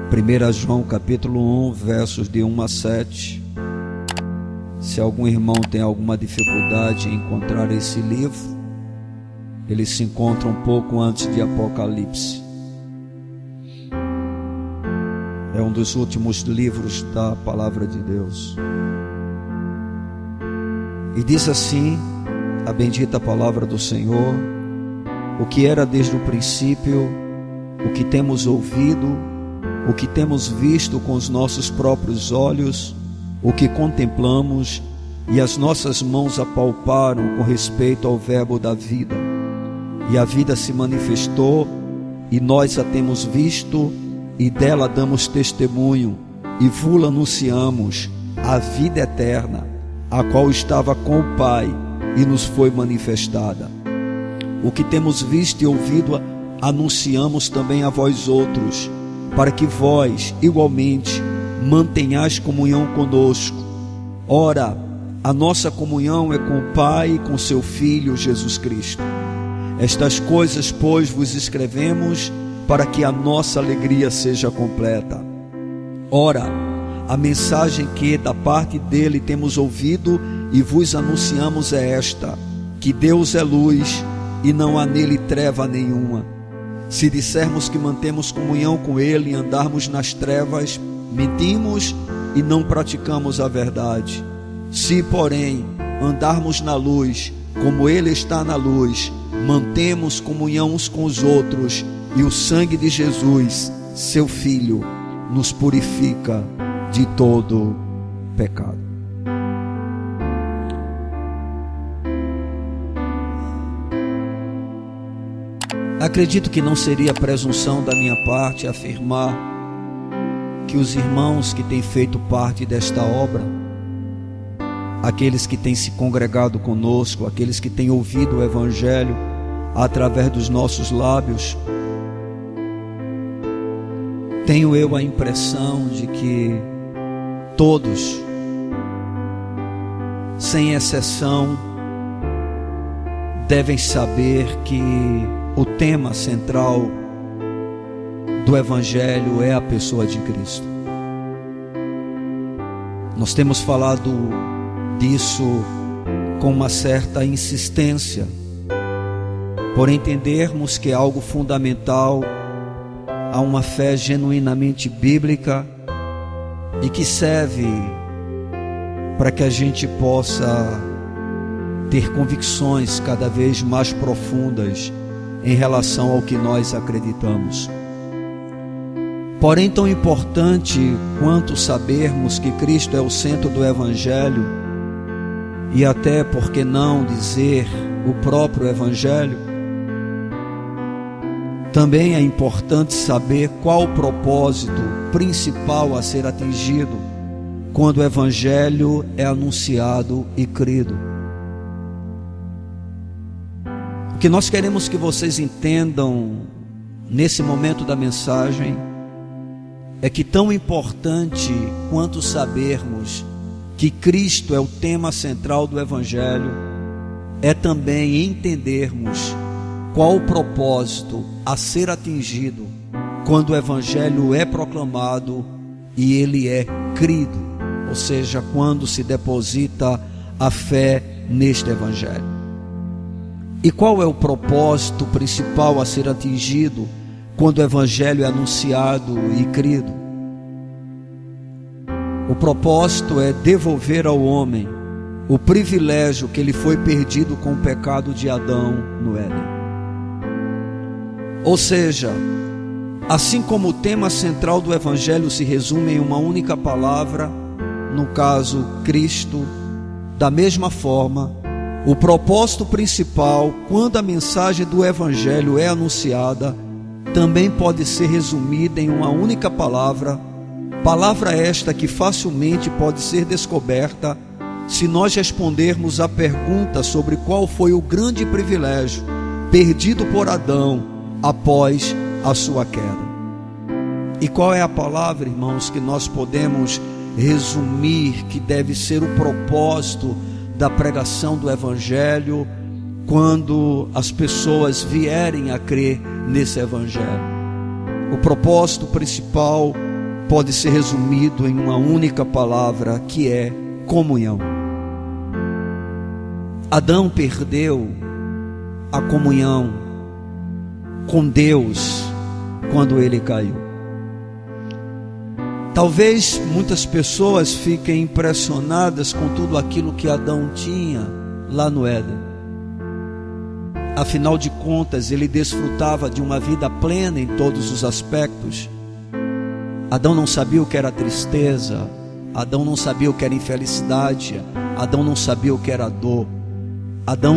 1 João capítulo 1, versos de 1 a 7. Se algum irmão tem alguma dificuldade em encontrar esse livro, ele se encontra um pouco antes de Apocalipse. É um dos últimos livros da palavra de Deus. E diz assim a bendita palavra do Senhor: o que era desde o princípio, o que temos ouvido, o que temos visto com os nossos próprios olhos, o que contemplamos e as nossas mãos apalparam com respeito ao verbo da vida. E a vida se manifestou, e nós a temos visto, e dela damos testemunho, e vos anunciamos a vida eterna, a qual estava com o Pai, e nos foi manifestada. O que temos visto e ouvido, anunciamos também a vós outros, para que vós, igualmente, mantenhais comunhão conosco. Ora, a nossa comunhão é com o Pai e com seu Filho Jesus Cristo. Estas coisas, pois, vos escrevemos para que a nossa alegria seja completa. Ora, a mensagem que da parte dele temos ouvido e vos anunciamos é esta: que Deus é luz e não há nele treva nenhuma. Se dissermos que mantemos comunhão com ele e andarmos nas trevas, mentimos e não praticamos a verdade. Se, porém, andarmos na luz, como ele está na luz, mantemos comunhão uns com os outros, e o sangue de Jesus, seu Filho, nos purifica de todo pecado. Acredito que não seria presunção da minha parte afirmar que os irmãos que têm feito parte desta obra, aqueles que têm se congregado conosco, aqueles que têm ouvido o Evangelho através dos nossos lábios, tenho eu a impressão de que todos, sem exceção, devem saber que o tema central do Evangelho é a pessoa de Cristo. Nós temos falado disso com uma certa insistência, por entendermos que é algo fundamental a uma fé genuinamente bíblica e que serve para que a gente possa ter convicções cada vez mais profundas em relação ao que nós acreditamos. Porém, tão importante quanto sabermos que Cristo é o centro do Evangelho, e até, por que não dizer, o próprio Evangelho, também é importante saber qual o propósito principal a ser atingido quando o Evangelho é anunciado e crido. O que nós queremos que vocês entendam nesse momento da mensagem é que tão importante quanto sabermos que Cristo é o tema central do Evangelho, é também entendermos qual o propósito a ser atingido quando o Evangelho é proclamado e ele é crido, ou seja, quando se deposita a fé neste Evangelho. E qual é o propósito principal a ser atingido quando o Evangelho é anunciado e crido? O propósito é devolver ao homem o privilégio que ele foi perdido com o pecado de Adão no Éden. Ou seja, assim como o tema central do Evangelho se resume em uma única palavra, no caso, Cristo, da mesma forma, o propósito principal, quando a mensagem do Evangelho é anunciada, também pode ser resumida em uma única palavra, palavra esta que facilmente pode ser descoberta se nós respondermos à pergunta sobre qual foi o grande privilégio perdido por Adão após a sua queda. E qual é a palavra, irmãos, que nós podemos resumir que deve ser o propósito da pregação do Evangelho quando as pessoas vierem a crer nesse Evangelho? O propósito principal pode ser resumido em uma única palavra, que é comunhão. Adão perdeu a comunhão com Deus quando ele caiu. Talvez muitas pessoas fiquem impressionadas com tudo aquilo que Adão tinha lá no Éden. Afinal de contas, ele desfrutava de uma vida plena em todos os aspectos. Adão não sabia o que era tristeza, Adão não sabia o que era infelicidade, Adão não sabia o que era dor, Adão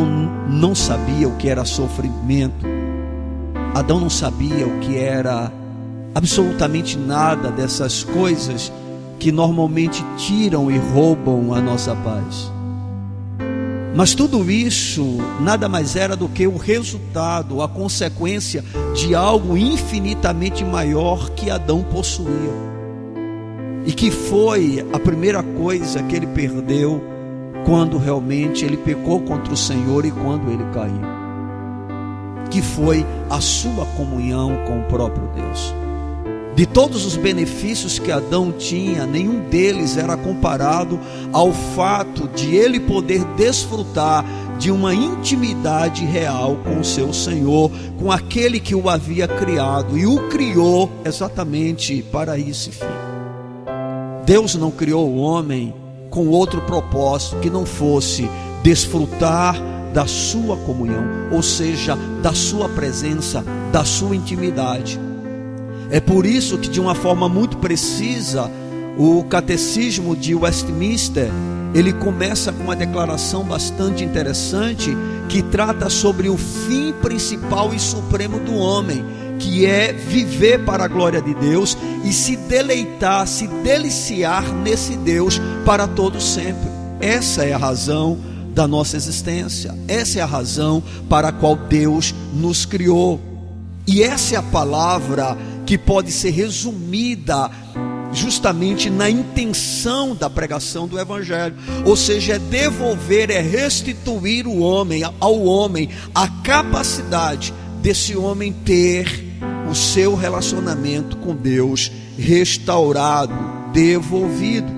não sabia o que era sofrimento, Adão não sabia o que era absolutamente nada dessas coisas que normalmente tiram e roubam a nossa paz. Mas tudo isso nada mais era do que o resultado, a consequência de algo infinitamente maior que Adão possuía, e que foi a primeira coisa que ele perdeu quando realmente ele pecou contra o Senhor e quando ele caiu, que foi a sua comunhão com o próprio Deus. De todos os benefícios que Adão tinha, nenhum deles era comparado ao fato de ele poder desfrutar de uma intimidade real com o seu Senhor, com aquele que o havia criado e o criou exatamente para esse fim. Deus não criou o homem com outro propósito que não fosse desfrutar da sua comunhão, ou seja, da sua presença, da sua intimidade. É por isso que, de uma forma muito precisa, o Catecismo de Westminster, ele começa com uma declaração bastante interessante, que trata sobre o fim principal e supremo do homem, que é viver para a glória de Deus e se deleitar, se deliciar nesse Deus para todo sempre. Essa é a razão da nossa existência, essa é a razão para a qual Deus nos criou. E essa é a palavra que pode ser resumida justamente na intenção da pregação do Evangelho, ou seja, é devolver, é restituir ao homem a capacidade desse homem ter o seu relacionamento com Deus restaurado, devolvido.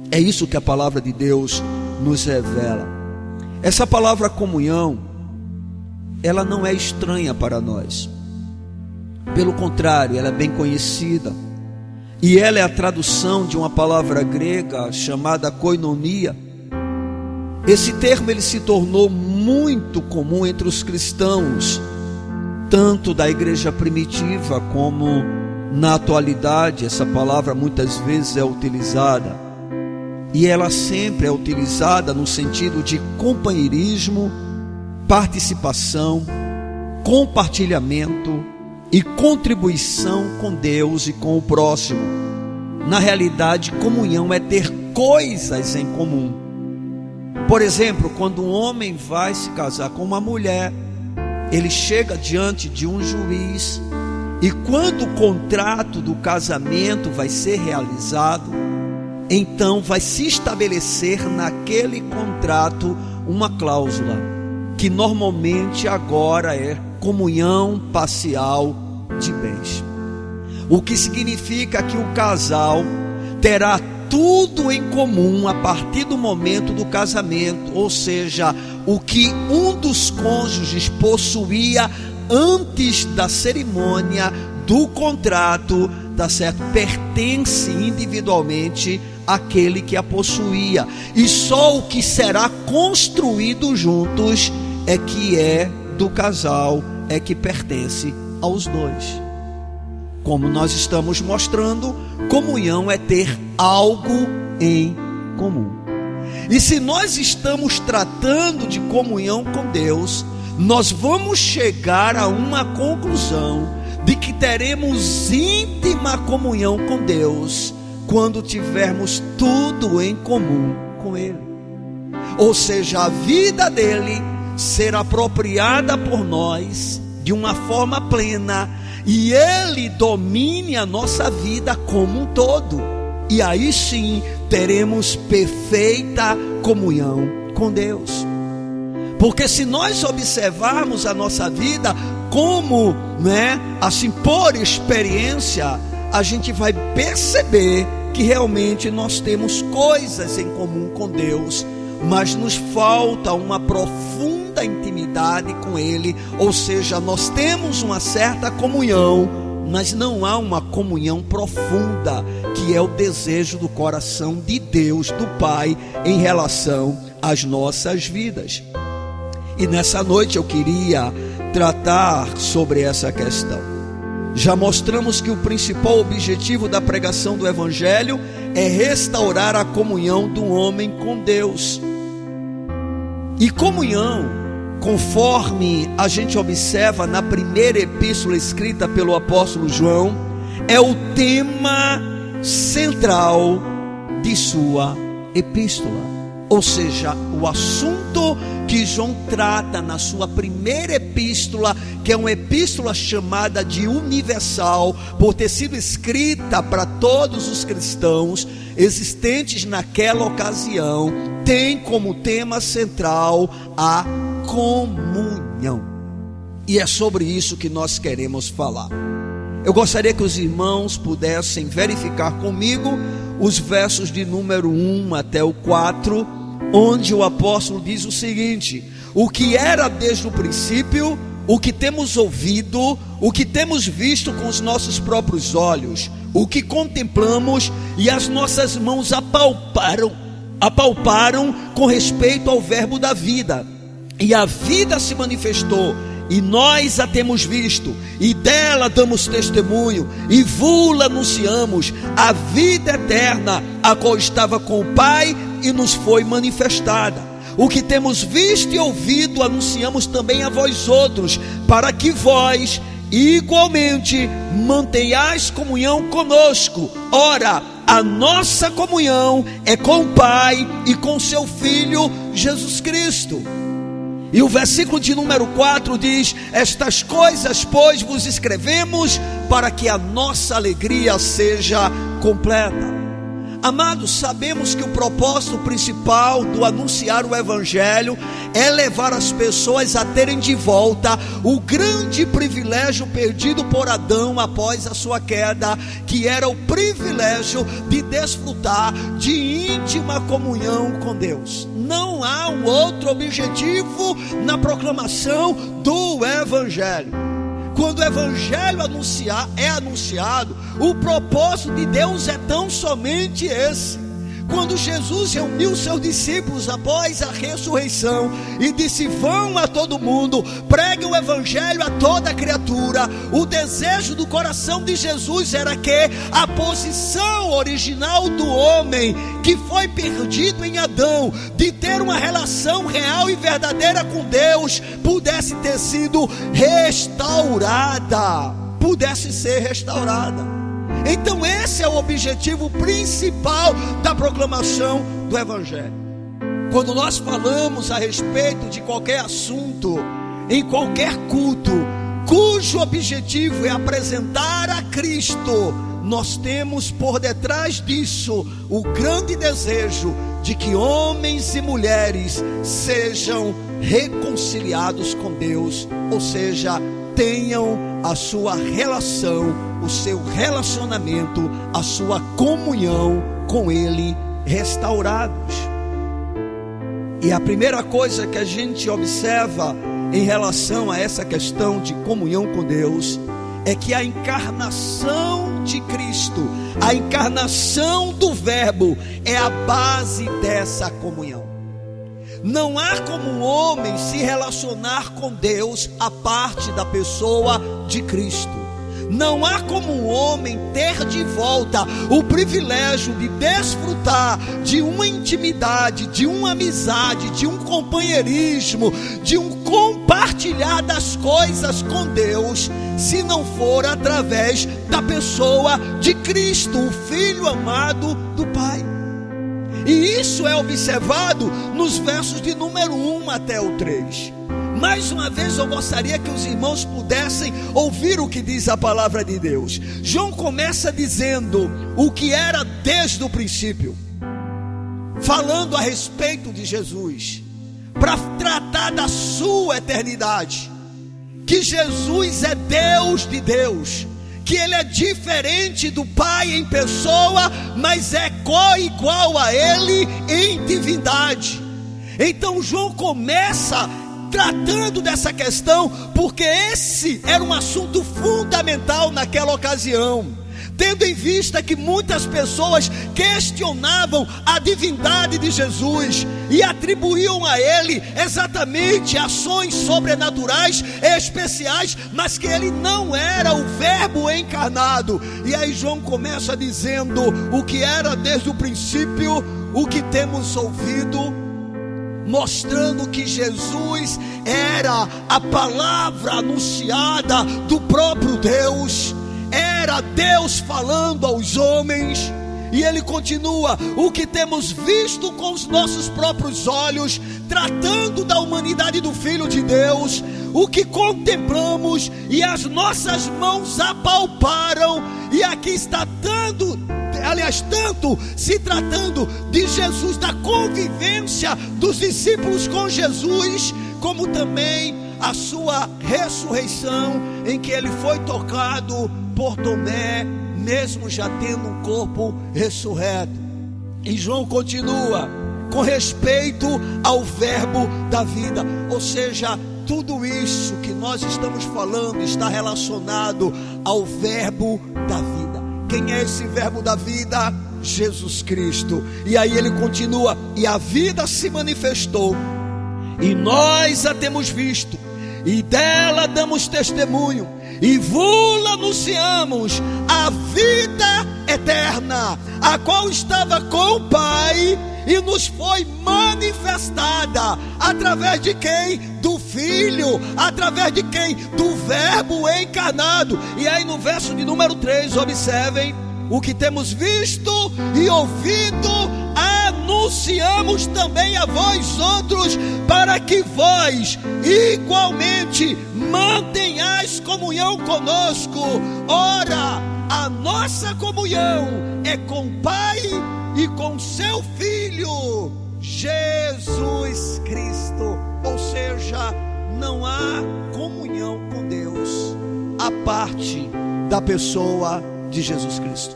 É isso que a palavra de Deus nos revela. Essa palavra comunhão, ela não é estranha para nós. Pelo contrário, ela é bem conhecida. E ela é a tradução de uma palavra grega chamada koinonia. Esse termo ele se tornou muito comum entre os cristãos, tanto da igreja primitiva como na atualidade. Essa palavra muitas vezes é utilizada. E ela sempre é utilizada no sentido de companheirismo, participação, compartilhamento e contribuição com Deus e com o próximo. Na realidade, comunhão é ter coisas em comum. Por exemplo, quando um homem vai se casar com uma mulher, ele chega diante de um juiz, e quando o contrato do casamento vai ser realizado, então vai se estabelecer naquele contrato uma cláusula, que normalmente agora é comunhão parcial de bens. O que significa que o casal terá tudo em comum a partir do momento do casamento, ou seja, o que um dos cônjuges possuía antes da cerimônia do contrato, tá certo? Pertence individualmente àquele que a possuía, e só o que será construído juntos é que é do casal, é que pertence aos dois. Como nós estamos mostrando, comunhão é ter algo em comum. E se nós estamos tratando de comunhão com Deus, nós vamos chegar a uma conclusão de que teremos íntima comunhão com Deus quando tivermos tudo em comum com Ele. Ou seja, a vida dele ser apropriada por nós de uma forma plena, e Ele domine a nossa vida como um todo, e aí sim teremos perfeita comunhão com Deus. Porque se nós observarmos a nossa vida como, assim, por experiência, a gente vai perceber que realmente nós temos coisas em comum com Deus, mas nos falta uma profunda intimidade com Ele. Ou seja, nós temos uma certa comunhão, mas não há uma comunhão profunda, que é o desejo do coração de Deus, do Pai, em relação às nossas vidas. E nessa noite eu queria tratar sobre essa questão. Já mostramos que o principal objetivo da pregação do Evangelho é restaurar a comunhão do homem com Deus. E comunhão, conforme a gente observa na primeira epístola escrita pelo apóstolo João, é o tema central de sua epístola. Ou seja, o assunto que João trata na sua primeira epístola, que é uma epístola chamada de universal, por ter sido escrita para todos os cristãos existentes naquela ocasião, tem como tema central a comunhão. E é sobre isso que nós queremos falar. Eu gostaria que os irmãos pudessem verificar comigo os versos de número 1 até o 4, onde o apóstolo diz o seguinte: o que era desde o princípio, o que temos ouvido, o que temos visto com os nossos próprios olhos, o que contemplamos e as nossas mãos apalparam com respeito ao verbo da vida. E a vida se manifestou, e nós a temos visto, e dela damos testemunho, e vula anunciamos, a vida eterna, a qual estava com o Pai e nos foi manifestada. O que temos visto e ouvido anunciamos também a vós outros, para que vós igualmente mantenhais comunhão conosco. Ora, a nossa comunhão é com o Pai e com seu Filho Jesus Cristo. E o versículo de número 4 diz: estas coisas, pois, vos escrevemos para que a nossa alegria seja completa. Amados, sabemos que o propósito principal do anunciar o Evangelho é levar as pessoas a terem de volta o grande privilégio perdido por Adão após a sua queda, que era o privilégio de desfrutar de íntima comunhão com Deus. Não há um outro objetivo na proclamação do Evangelho. Quando o Evangelho é anunciado, o propósito de Deus é tão somente esse. Quando Jesus reuniu seus discípulos após a ressurreição e disse: vão a todo mundo, preguem o Evangelho a toda criatura, o desejo do coração de Jesus era que a posição original do homem, que foi perdido em Adão, de ter uma relação real e verdadeira com Deus, pudesse ter sido restaurada, pudesse ser restaurada. Então esse é o objetivo principal da proclamação do Evangelho. Quando nós falamos a respeito de qualquer assunto, em qualquer culto, cujo objetivo é apresentar a Cristo, nós temos por detrás disso o grande desejo de que homens e mulheres sejam reconciliados com Deus, ou seja, tenham a sua relação, o seu relacionamento, a sua comunhão com Ele restaurados. E a primeira coisa que a gente observa em relação a essa questão de comunhão com Deus é que a encarnação de Cristo, a encarnação do Verbo, é a base dessa comunhão. Não há como um homem se relacionar com Deus a parte da pessoa de Cristo. Não há como um homem ter de volta o privilégio de desfrutar de uma intimidade, de uma amizade, de um companheirismo, de um compartilhar das coisas com Deus, se não for através da pessoa de Cristo, o Filho amado do Pai. E isso é observado nos versos de número 1 até o 3. Mais uma vez eu gostaria que os irmãos pudessem ouvir o que diz a palavra de Deus. João começa dizendo o que era desde o princípio, falando a respeito de Jesus, para tratar da sua eternidade, que Jesus é Deus de Deus, que ele é diferente do Pai em pessoa, mas é co-igual a ele em divindade. Então João começa tratando dessa questão, porque esse era um assunto fundamental naquela ocasião, tendo em vista que muitas pessoas questionavam a divindade de Jesus e atribuíam a ele exatamente ações sobrenaturais e especiais, mas que ele não era o Verbo encarnado. E aí João começa dizendo o que era desde o princípio, o que temos ouvido, mostrando que Jesus era a palavra anunciada do próprio Deus, era Deus falando aos homens. E ele continua: o que temos visto com os nossos próprios olhos, tratando da humanidade do Filho de Deus, o que contemplamos e as nossas mãos apalparam. E aqui está tanto se tratando de Jesus, da convivência dos discípulos com Jesus, como também a sua ressurreição, em que ele foi tocado por Tomé, mesmo já tendo um corpo ressurreto. E João continua com respeito ao Verbo da vida, ou seja, tudo isso que nós estamos falando está relacionado ao Verbo da vida. Quem é esse Verbo da vida? Jesus Cristo. E aí ele continua: e a vida se manifestou, e nós a temos visto, e dela damos testemunho, e vos anunciamos a vida eterna, a qual estava com o Pai e nos foi manifestada. Através de quem? Do Filho. Através de quem? Do Verbo encarnado. E aí no verso de número 3, observem: o que temos visto e ouvido anunciamos também a vós outros, para que vós igualmente mantenhais comunhão conosco. Ora, a nossa comunhão é com o Pai e com seu Filho Jesus Cristo. Ou seja, não há comunhão com Deus a parte da pessoa de Jesus Cristo.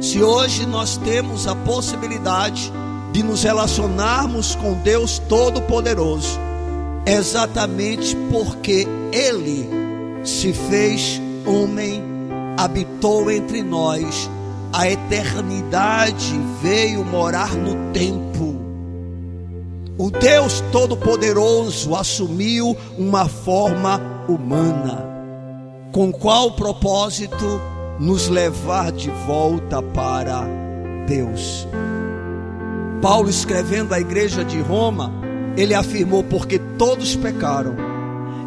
Se hoje nós temos a possibilidade de nos relacionarmos com Deus Todo-Poderoso, é exatamente porque Ele se fez homem, habitou entre nós, a eternidade veio morar no tempo. O Deus Todo-Poderoso assumiu uma forma humana. Com qual propósito? Nos levar de volta para Deus. Paulo, escrevendo à igreja de Roma, ele afirmou: porque todos pecaram,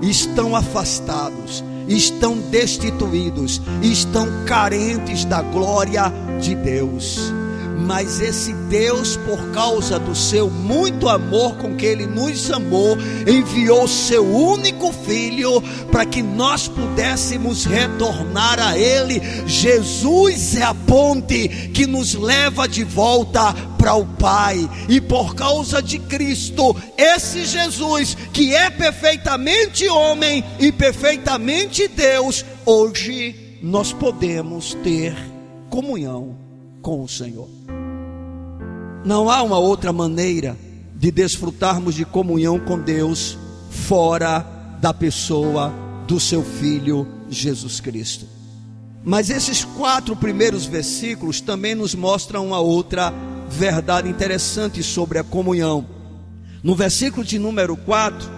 estão afastados, estão destituídos, estão carentes da glória de Deus. Mas esse Deus, por causa do seu muito amor com que Ele nos amou, enviou seu único Filho para que nós pudéssemos retornar a Ele. Jesus é a ponte que nos leva de volta para o Pai. E por causa de Cristo, esse Jesus que é perfeitamente homem e perfeitamente Deus, hoje nós podemos ter comunhão com o Senhor. Não há uma outra maneira de desfrutarmos de comunhão com Deus fora da pessoa do seu Filho Jesus Cristo. Mas esses 4 primeiros versículos também nos mostram uma outra verdade interessante sobre a comunhão. No versículo de número 4,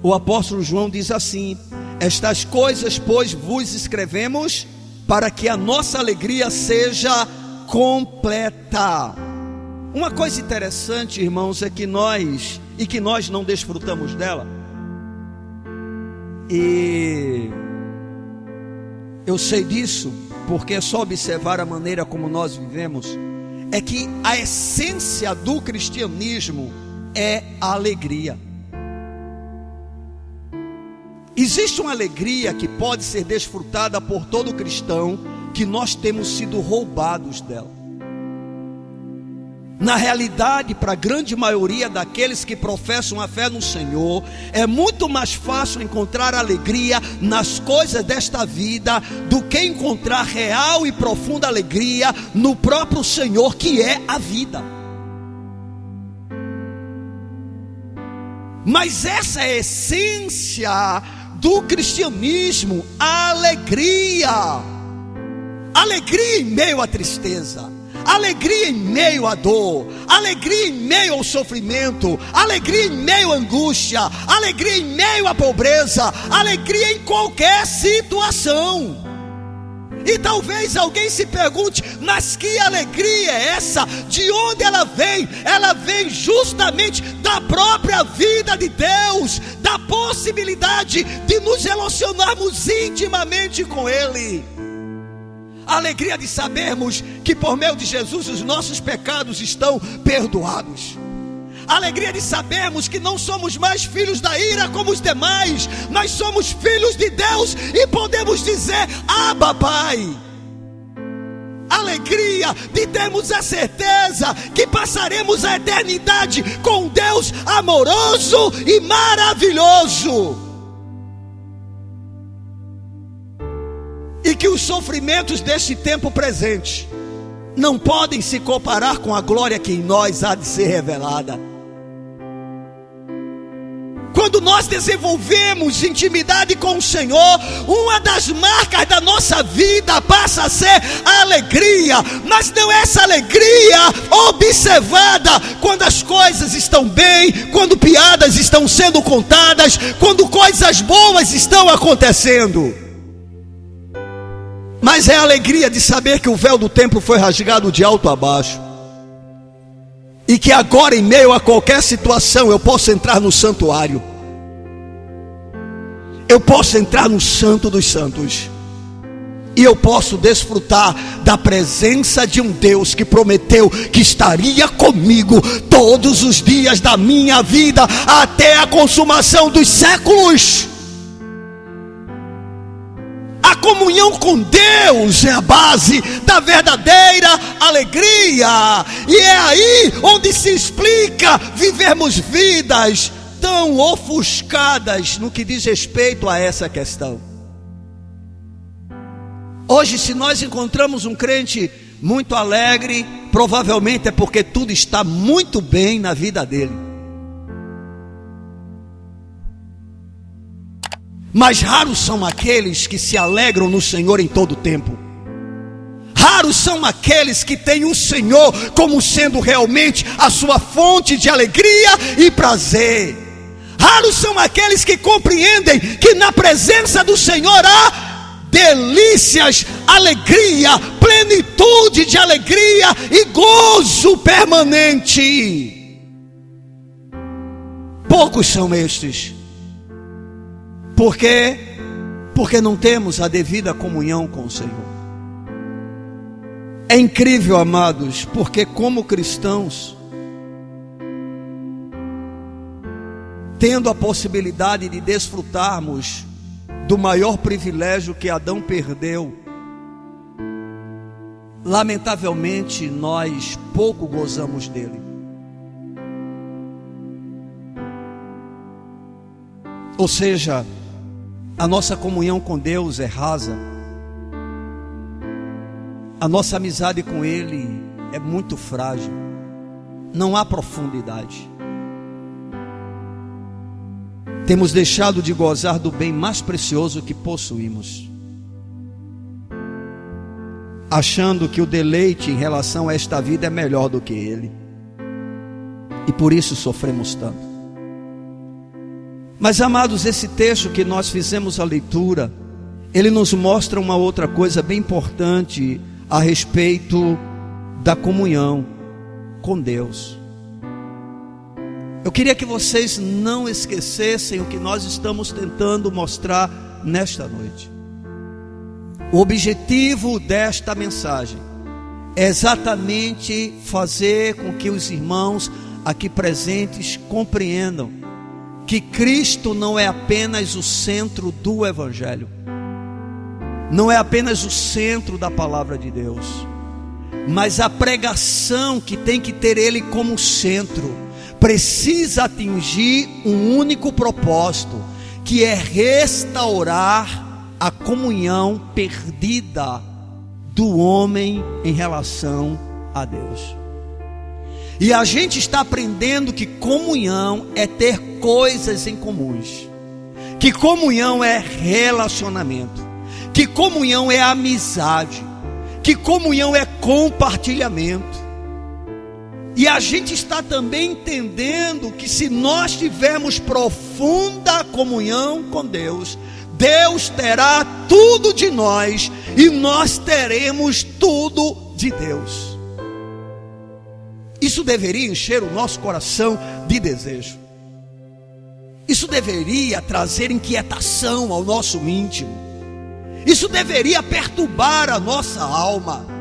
o apóstolo João diz assim: estas coisas, pois, vos escrevemos para que a nossa alegria seja completa. Uma coisa interessante, irmãos, é que nós não desfrutamos dela. E eu sei disso porque é só observar a maneira como nós vivemos. É que a essência do cristianismo é a alegria. Existe uma alegria que pode ser desfrutada por todo cristão, que nós temos sido roubados dela. Na realidade, para a grande maioria daqueles que professam a fé no Senhor, é muito mais fácil encontrar alegria nas coisas desta vida do que encontrar real e profunda alegria no próprio Senhor, que é a vida. Mas essa é a essência do cristianismo, a alegria. Alegria em meio à tristeza, alegria em meio à dor, alegria em meio ao sofrimento, alegria em meio à angústia, alegria em meio à pobreza, alegria em qualquer situação. E talvez alguém se pergunte: mas que alegria é essa? De onde ela vem? Ela vem justamente da própria vida de Deus, da possibilidade de nos relacionarmos intimamente com Ele. A alegria de sabermos que por meio de Jesus os nossos pecados estão perdoados. A alegria de sabermos que não somos mais filhos da ira como os demais, nós somos filhos de Deus e podemos dizer: Abba, Pai. Alegria de termos a certeza que passaremos a eternidade com Deus amoroso e maravilhoso. E que os sofrimentos deste tempo presente não podem se comparar com a glória que em nós há de ser revelada. Quando nós desenvolvemos intimidade com o Senhor, uma das marcas da nossa vida passa a ser a alegria. Mas não é essa alegria observada quando as coisas estão bem, quando piadas estão sendo contadas, quando coisas boas estão acontecendo. Mas é a alegria de saber que o véu do templo foi rasgado de alto a baixo, e que agora, em meio a qualquer situação, eu posso entrar no santuário, eu posso entrar no Santo dos Santos, e eu posso desfrutar da presença de um Deus que prometeu que estaria comigo todos os dias da minha vida, até a consumação dos séculos. A comunhão com Deus é a base da verdadeira alegria. E é aí onde se explica vivermos vidas tão ofuscadas no que diz respeito a essa questão. Hoje, se nós encontramos um crente muito alegre, provavelmente é porque tudo está muito bem na vida dele. Mas raros são aqueles que se alegram no Senhor em todo o tempo. Raros são aqueles que têm o Senhor como sendo realmente a sua fonte de alegria e prazer. Raros são aqueles que compreendem que na presença do Senhor há delícias, alegria, plenitude de alegria e gozo permanente. Poucos são estes. Por quê? Porque não temos a devida comunhão com o Senhor. É incrível, amados, porque como cristãos, tendo a possibilidade de desfrutarmos do maior privilégio que Adão perdeu, lamentavelmente nós pouco gozamos dele. Ou seja, a nossa comunhão com Deus é rasa, a nossa amizade com Ele é muito frágil, não há profundidade. Temos deixado de gozar do bem mais precioso que possuímos, achando que o deleite em relação a esta vida é melhor do que Ele, e por isso sofremos tanto. Mas, amados, esse texto que nós fizemos a leitura, ele nos mostra uma outra coisa bem importante a respeito da comunhão com Deus. Eu queria que vocês não esquecessem o que nós estamos tentando mostrar nesta noite. O objetivo desta mensagem é exatamente fazer com que os irmãos aqui presentes compreendam que Cristo não é apenas o centro do Evangelho, não é apenas o centro da palavra de Deus. mas a pregação que tem que ter ele como centro precisa atingir um único propósito, que é restaurar a comunhão perdida do homem em relação a Deus. E a gente está aprendendo que comunhão é ter coisas em comuns, que comunhão é relacionamento, que comunhão é amizade, que comunhão é compartilhamento. E a gente está também entendendo que se nós tivermos profunda comunhão com Deus, Deus terá tudo de nós e nós teremos tudo de Deus. Isso deveria encher o nosso coração de desejo. Isso deveria trazer inquietação ao nosso íntimo. Isso deveria perturbar a nossa alma.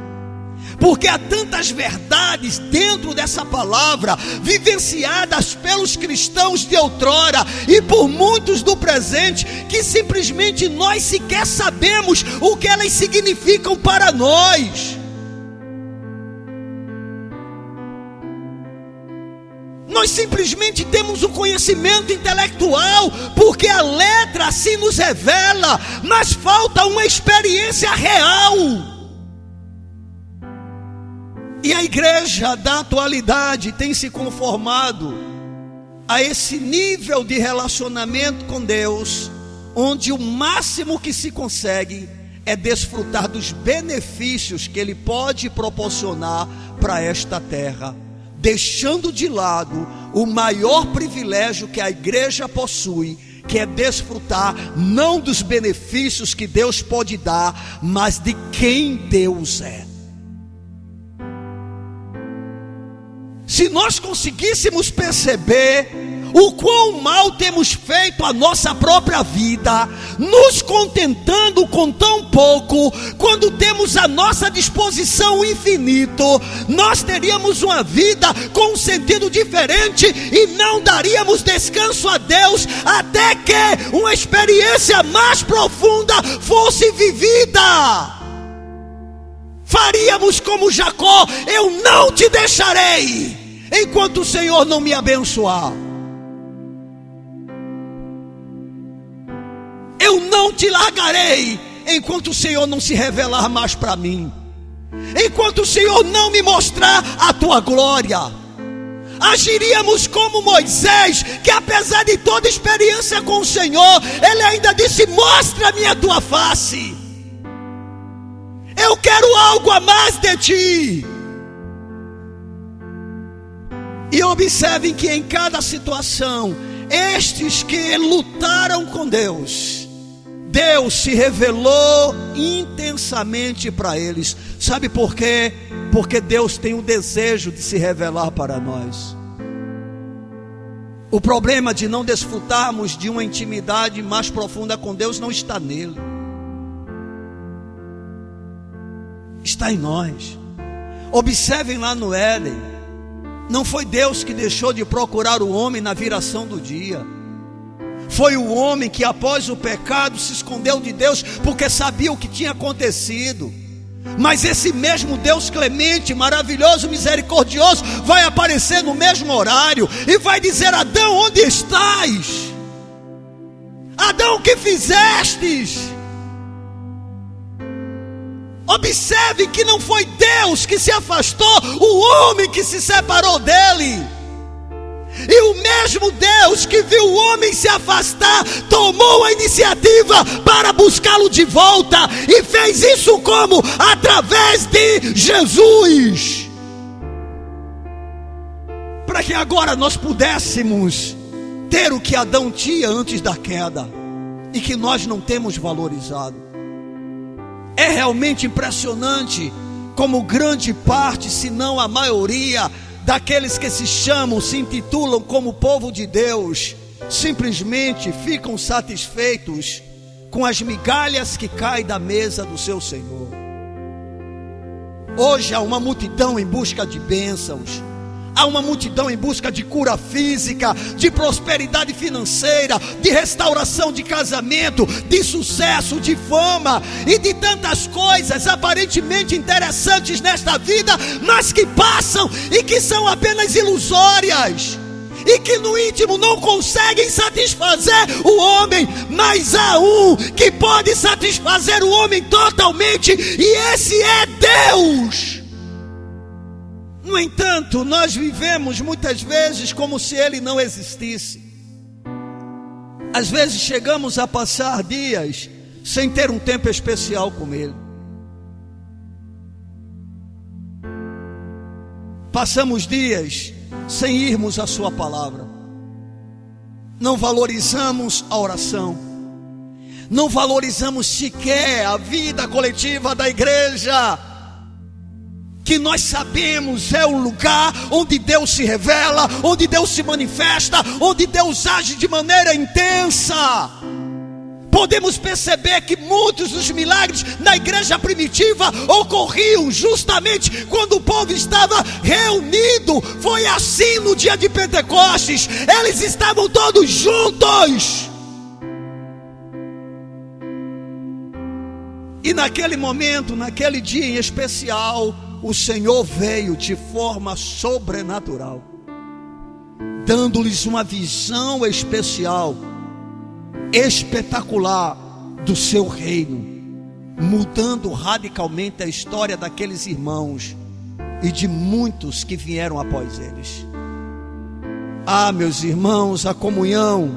Porque há tantas verdades dentro dessa palavra, vivenciadas pelos cristãos de outrora e por muitos do presente, que simplesmente nós sequer sabemos o que elas significam para nós. Nós simplesmente temos um conhecimento intelectual, porque a letra assim nos revela, mas falta uma experiência real. E a igreja da atualidade tem se conformado a esse nível de relacionamento com Deus, onde o máximo que se consegue é desfrutar dos benefícios que Ele pode proporcionar para esta terra, deixando de lado o maior privilégio que a igreja possui, que é desfrutar não dos benefícios que Deus pode dar, mas de quem Deus é. Se nós conseguíssemos perceber o quão mal temos feito a nossa própria vida, nos contentando com tão pouco, quando temos à nossa disposição o infinito, nós teríamos uma vida com um sentido diferente e não daríamos descanso a Deus até que uma experiência mais profunda fosse vivida. Faríamos como Jacó: eu não te deixarei enquanto o Senhor não me abençoar. Eu não te largarei enquanto o Senhor não se revelar mais para mim, enquanto o Senhor não me mostrar a tua glória. Agiríamos como Moisés, que apesar de toda experiência com o Senhor, ele ainda disse: mostra-me a tua face, eu quero algo a mais de ti. E observem que em cada situação, estes que lutaram com Deus, Deus se revelou intensamente para eles. Sabe por quê? Porque Deus tem o desejo de se revelar para nós. O problema de não desfrutarmos de uma intimidade mais profunda com Deus não está nele, está em nós. Observem lá no Éden, não foi Deus que deixou de procurar o homem na viração do dia. Foi o homem que após o pecado se escondeu de Deus, porque sabia o que tinha acontecido. Mas esse mesmo Deus clemente, maravilhoso, misericordioso, vai aparecer no mesmo horário e vai dizer: Adão, onde estás? Adão, o que fizestes? Observe que não foi Deus que se afastou, o homem que se separou dele. E o mesmo Deus que viu o homem se afastar, tomou a iniciativa para buscá-lo de volta, e fez isso como? Através de Jesus, para que agora nós pudéssemos ter o que Adão tinha antes da queda, e que nós não temos valorizado. É realmente impressionante como grande parte, se não a maioria, daqueles que se chamam, se intitulam como povo de Deus, simplesmente ficam satisfeitos com as migalhas que caem da mesa do seu Senhor. Hoje há uma multidão em busca de bênçãos, Há uma multidão em busca de cura física, de prosperidade financeira, de restauração de casamento, de sucesso, de fama e de tantas coisas aparentemente interessantes nesta vida, mas que passam e que são apenas ilusórias, e que no íntimo não conseguem satisfazer o homem. Mas há um que pode satisfazer o homem totalmente, e esse é Deus. No entanto, nós vivemos muitas vezes como se Ele não existisse. Às vezes chegamos a passar dias sem ter um tempo especial com Ele. Passamos dias sem irmos à Sua palavra. Não valorizamos a oração. Não valorizamos sequer a vida coletiva da igreja, que nós sabemos é o lugar onde Deus se revela, onde Deus se manifesta, onde Deus age de maneira intensa. Podemos perceber que muitos dos milagres na igreja primitiva ocorriam justamente quando o povo estava reunido. Foi assim no dia de Pentecostes, eles estavam todos juntos. E naquele momento, naquele dia em especial, o Senhor veio de forma sobrenatural, dando-lhes uma visão especial, espetacular do seu reino, mudando radicalmente a história daqueles irmãos e de muitos que vieram após eles. Meus irmãos, a comunhão,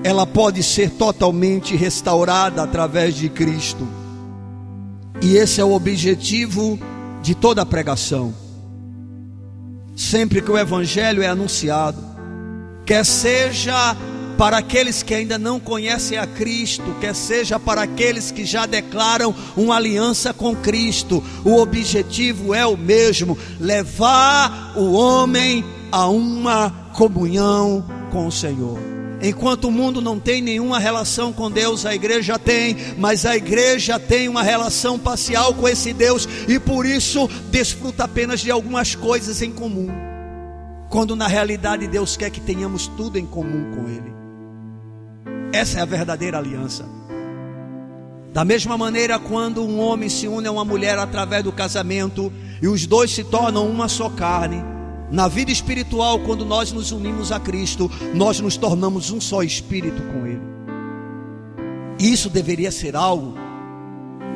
ela pode ser totalmente restaurada através de Cristo. E esse é o objetivo de toda a pregação. Sempre que o Evangelho é anunciado, quer seja para aqueles que ainda não conhecem a Cristo, quer seja para aqueles que já declaram uma aliança com Cristo, o objetivo é o mesmo: levar o homem a uma comunhão com o Senhor. Enquanto o mundo não tem nenhuma relação com Deus, a igreja tem, mas a igreja tem uma relação parcial com esse Deus, e por isso desfruta apenas de algumas coisas em comum, quando na realidade Deus quer que tenhamos tudo em comum com Ele. Essa é a verdadeira aliança. Da mesma maneira, quando um homem se une a uma mulher através do casamento, e os dois se tornam uma só carne, na vida espiritual, quando nós nos unimos a Cristo, nós nos tornamos um só espírito com Ele. Isso deveria ser algo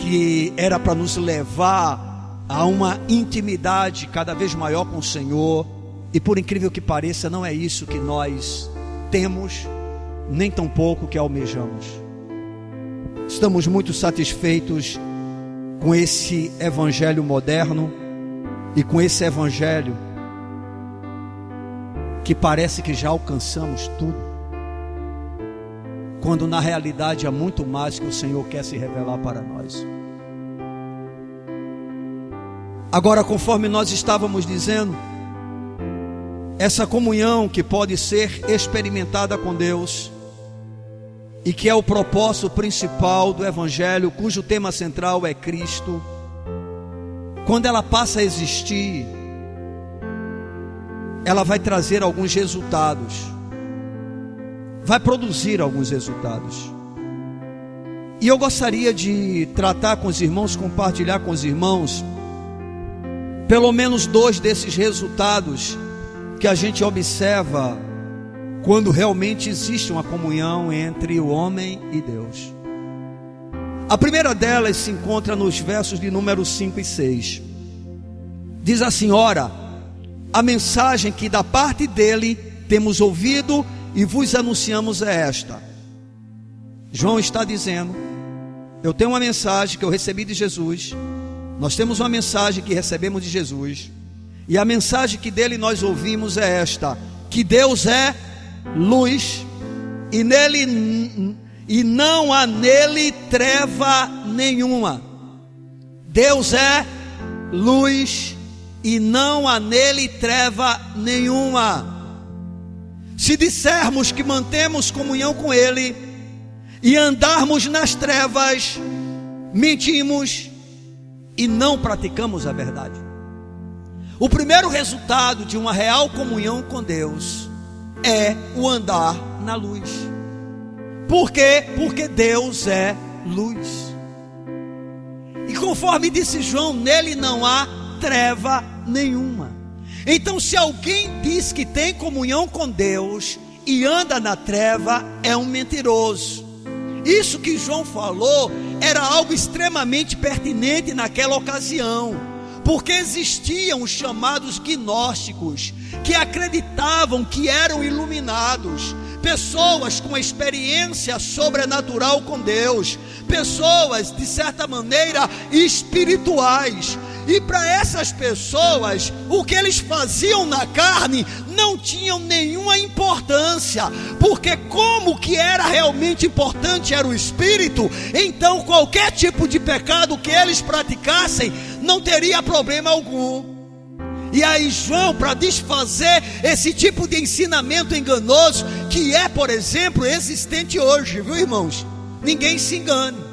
que era para nos levar a uma intimidade cada vez maior com o Senhor. E por incrível que pareça, não é isso que nós temos, nem tampouco que almejamos. Estamos muito satisfeitos com esse evangelho moderno e com esse evangelho que parece que já alcançamos tudo, quando na realidade há muito mais que o Senhor quer se revelar para nós. Agora, conforme nós estávamos dizendo, essa comunhão que pode ser experimentada com Deus, e que é o propósito principal do Evangelho, cujo tema central é Cristo, quando ela passa a existir, ela vai trazer alguns resultados, vai produzir alguns resultados. E eu gostaria de tratar com os irmãos, compartilhar com os irmãos, pelo menos 2 desses resultados que a gente observa quando realmente existe uma comunhão entre o homem e Deus. A primeira delas se encontra nos versos de número 5 e 6. Diz assim: ora, a mensagem que da parte dele temos ouvido e vos anunciamos é esta. João está dizendo: eu tenho uma mensagem que eu recebi de Jesus, nós temos uma mensagem que recebemos de Jesus, e a mensagem que dele nós ouvimos é esta: que Deus é luz, e não há nele treva nenhuma. Deus é luz, e não há nele treva nenhuma. Se dissermos que mantemos comunhão com Ele e andarmos nas trevas, mentimos e não praticamos a verdade. O primeiro resultado de uma real comunhão com Deus é o andar na luz. Por quê? Porque Deus é luz. E conforme disse João, nele não há treva nenhuma. Então, se alguém diz que tem comunhão com Deus e anda na treva, é um mentiroso. Isso que João falou era algo extremamente pertinente naquela ocasião, porque existiam os chamados gnósticos, que acreditavam que eram iluminados, pessoas com experiência sobrenatural com Deus, pessoas de certa maneira espirituais. E para essas pessoas, o que eles faziam na carne não tinham nenhuma importância, porque como que era realmente importante era o espírito, então qualquer tipo de pecado que eles praticassem não teria problema algum. E aí João, para desfazer esse tipo de ensinamento enganoso, que é, por exemplo, existente hoje, viu, irmãos? Ninguém se engane.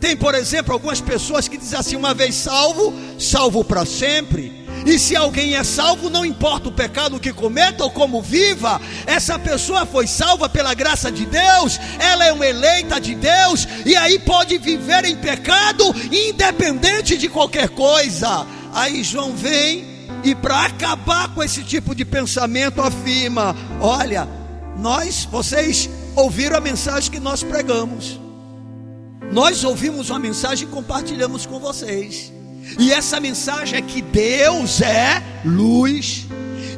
Tem, por exemplo, algumas pessoas que dizem assim: uma vez salvo, salvo para sempre. E se alguém é salvo, não importa o pecado que cometa ou como viva, essa pessoa foi salva pela graça de Deus, ela é uma eleita de Deus, e aí pode viver em pecado independente de qualquer coisa. Aí João vem e, para acabar com esse tipo de pensamento, afirma: olha, vocês ouviram a mensagem que nós pregamos, nós ouvimos uma mensagem e compartilhamos com vocês, e essa mensagem é que Deus é luz,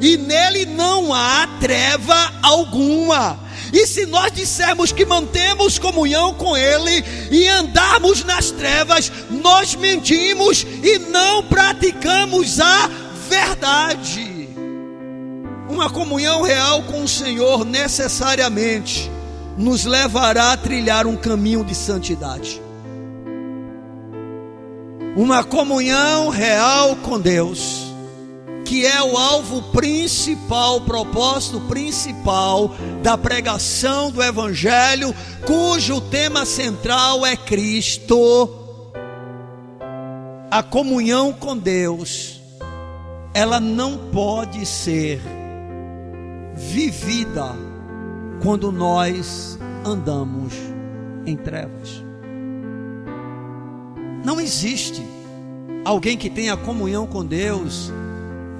e nele não há treva alguma. E se nós dissermos que mantemos comunhão com Ele e andarmos nas trevas, nós mentimos e não praticamos a verdade. Uma comunhão real com o Senhor necessariamente nos levará a trilhar um caminho de santidade. Uma comunhão real com Deus, que é o alvo principal, o propósito principal da pregação do Evangelho, cujo tema central é Cristo. A comunhão com Deus, ela não pode ser vivida quando nós andamos em trevas. Não existe alguém que tenha comunhão com Deus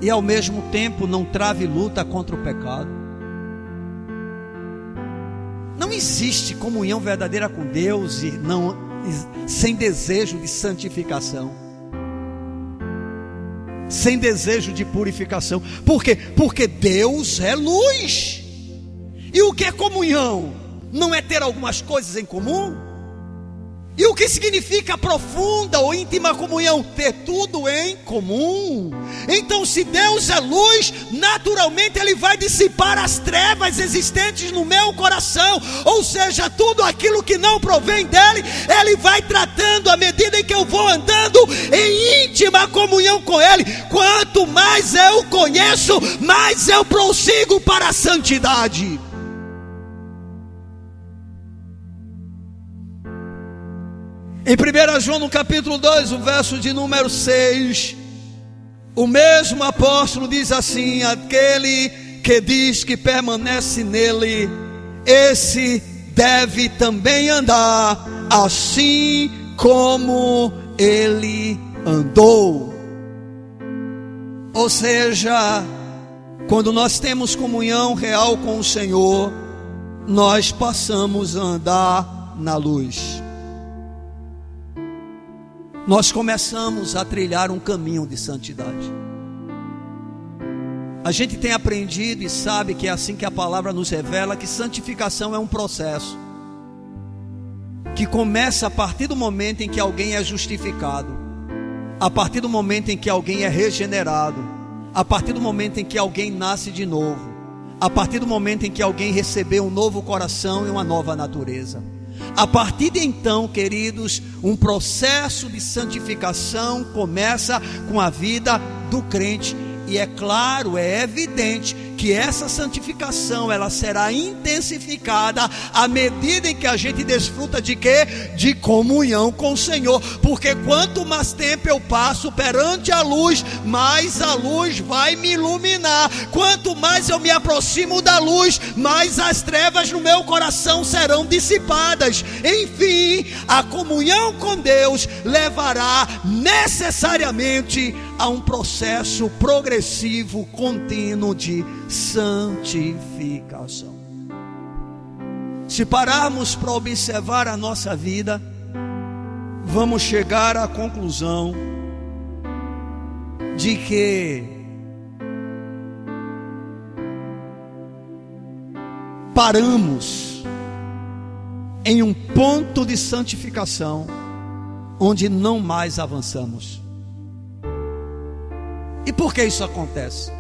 e ao mesmo tempo não trave luta contra o pecado. Não existe comunhão verdadeira com Deus sem desejo de santificação, sem desejo de purificação. Por quê? Porque Deus é luz. E o que é comunhão? Não é ter algumas coisas em comum? E o que significa profunda ou íntima comunhão? Ter tudo em comum. Então, se Deus é luz, naturalmente Ele vai dissipar as trevas existentes no meu coração. Ou seja, tudo aquilo que não provém dEle, Ele vai tratando à medida em que eu vou andando em íntima comunhão com Ele. Quanto mais eu o conheço, mais eu prossigo para a santidade. Em 1 João no capítulo 2, o verso de número 6, o mesmo apóstolo diz assim: aquele que diz que permanece nele, esse deve também andar assim como ele andou. Ou seja, quando nós temos comunhão real com o Senhor, nós passamos a andar na luz. Nós começamos a trilhar um caminho de santidade. A gente tem aprendido e sabe que é assim que a palavra nos revela, que santificação é um processo que começa a partir do momento em que alguém é justificado, a partir do momento em que alguém é regenerado, a partir do momento em que alguém nasce de novo, a partir do momento em que alguém recebeu um novo coração e uma nova natureza. A partir de então, queridos, um processo de santificação começa com a vida do crente. E é claro, é evidente que essa santificação ela será intensificada à medida em que a gente desfruta de quê? De comunhão com o Senhor. Porque quanto mais tempo eu passo perante a luz, mais a luz vai me iluminar. Quanto mais eu me aproximo da luz, mais as trevas no meu coração serão dissipadas. Enfim, a comunhão com Deus levará necessariamente a um processo progressivo, contínuo de santificação. Se pararmos para observar a nossa vida, vamos chegar à conclusão de que paramos em um ponto de santificação onde não mais avançamos. E por que isso acontece?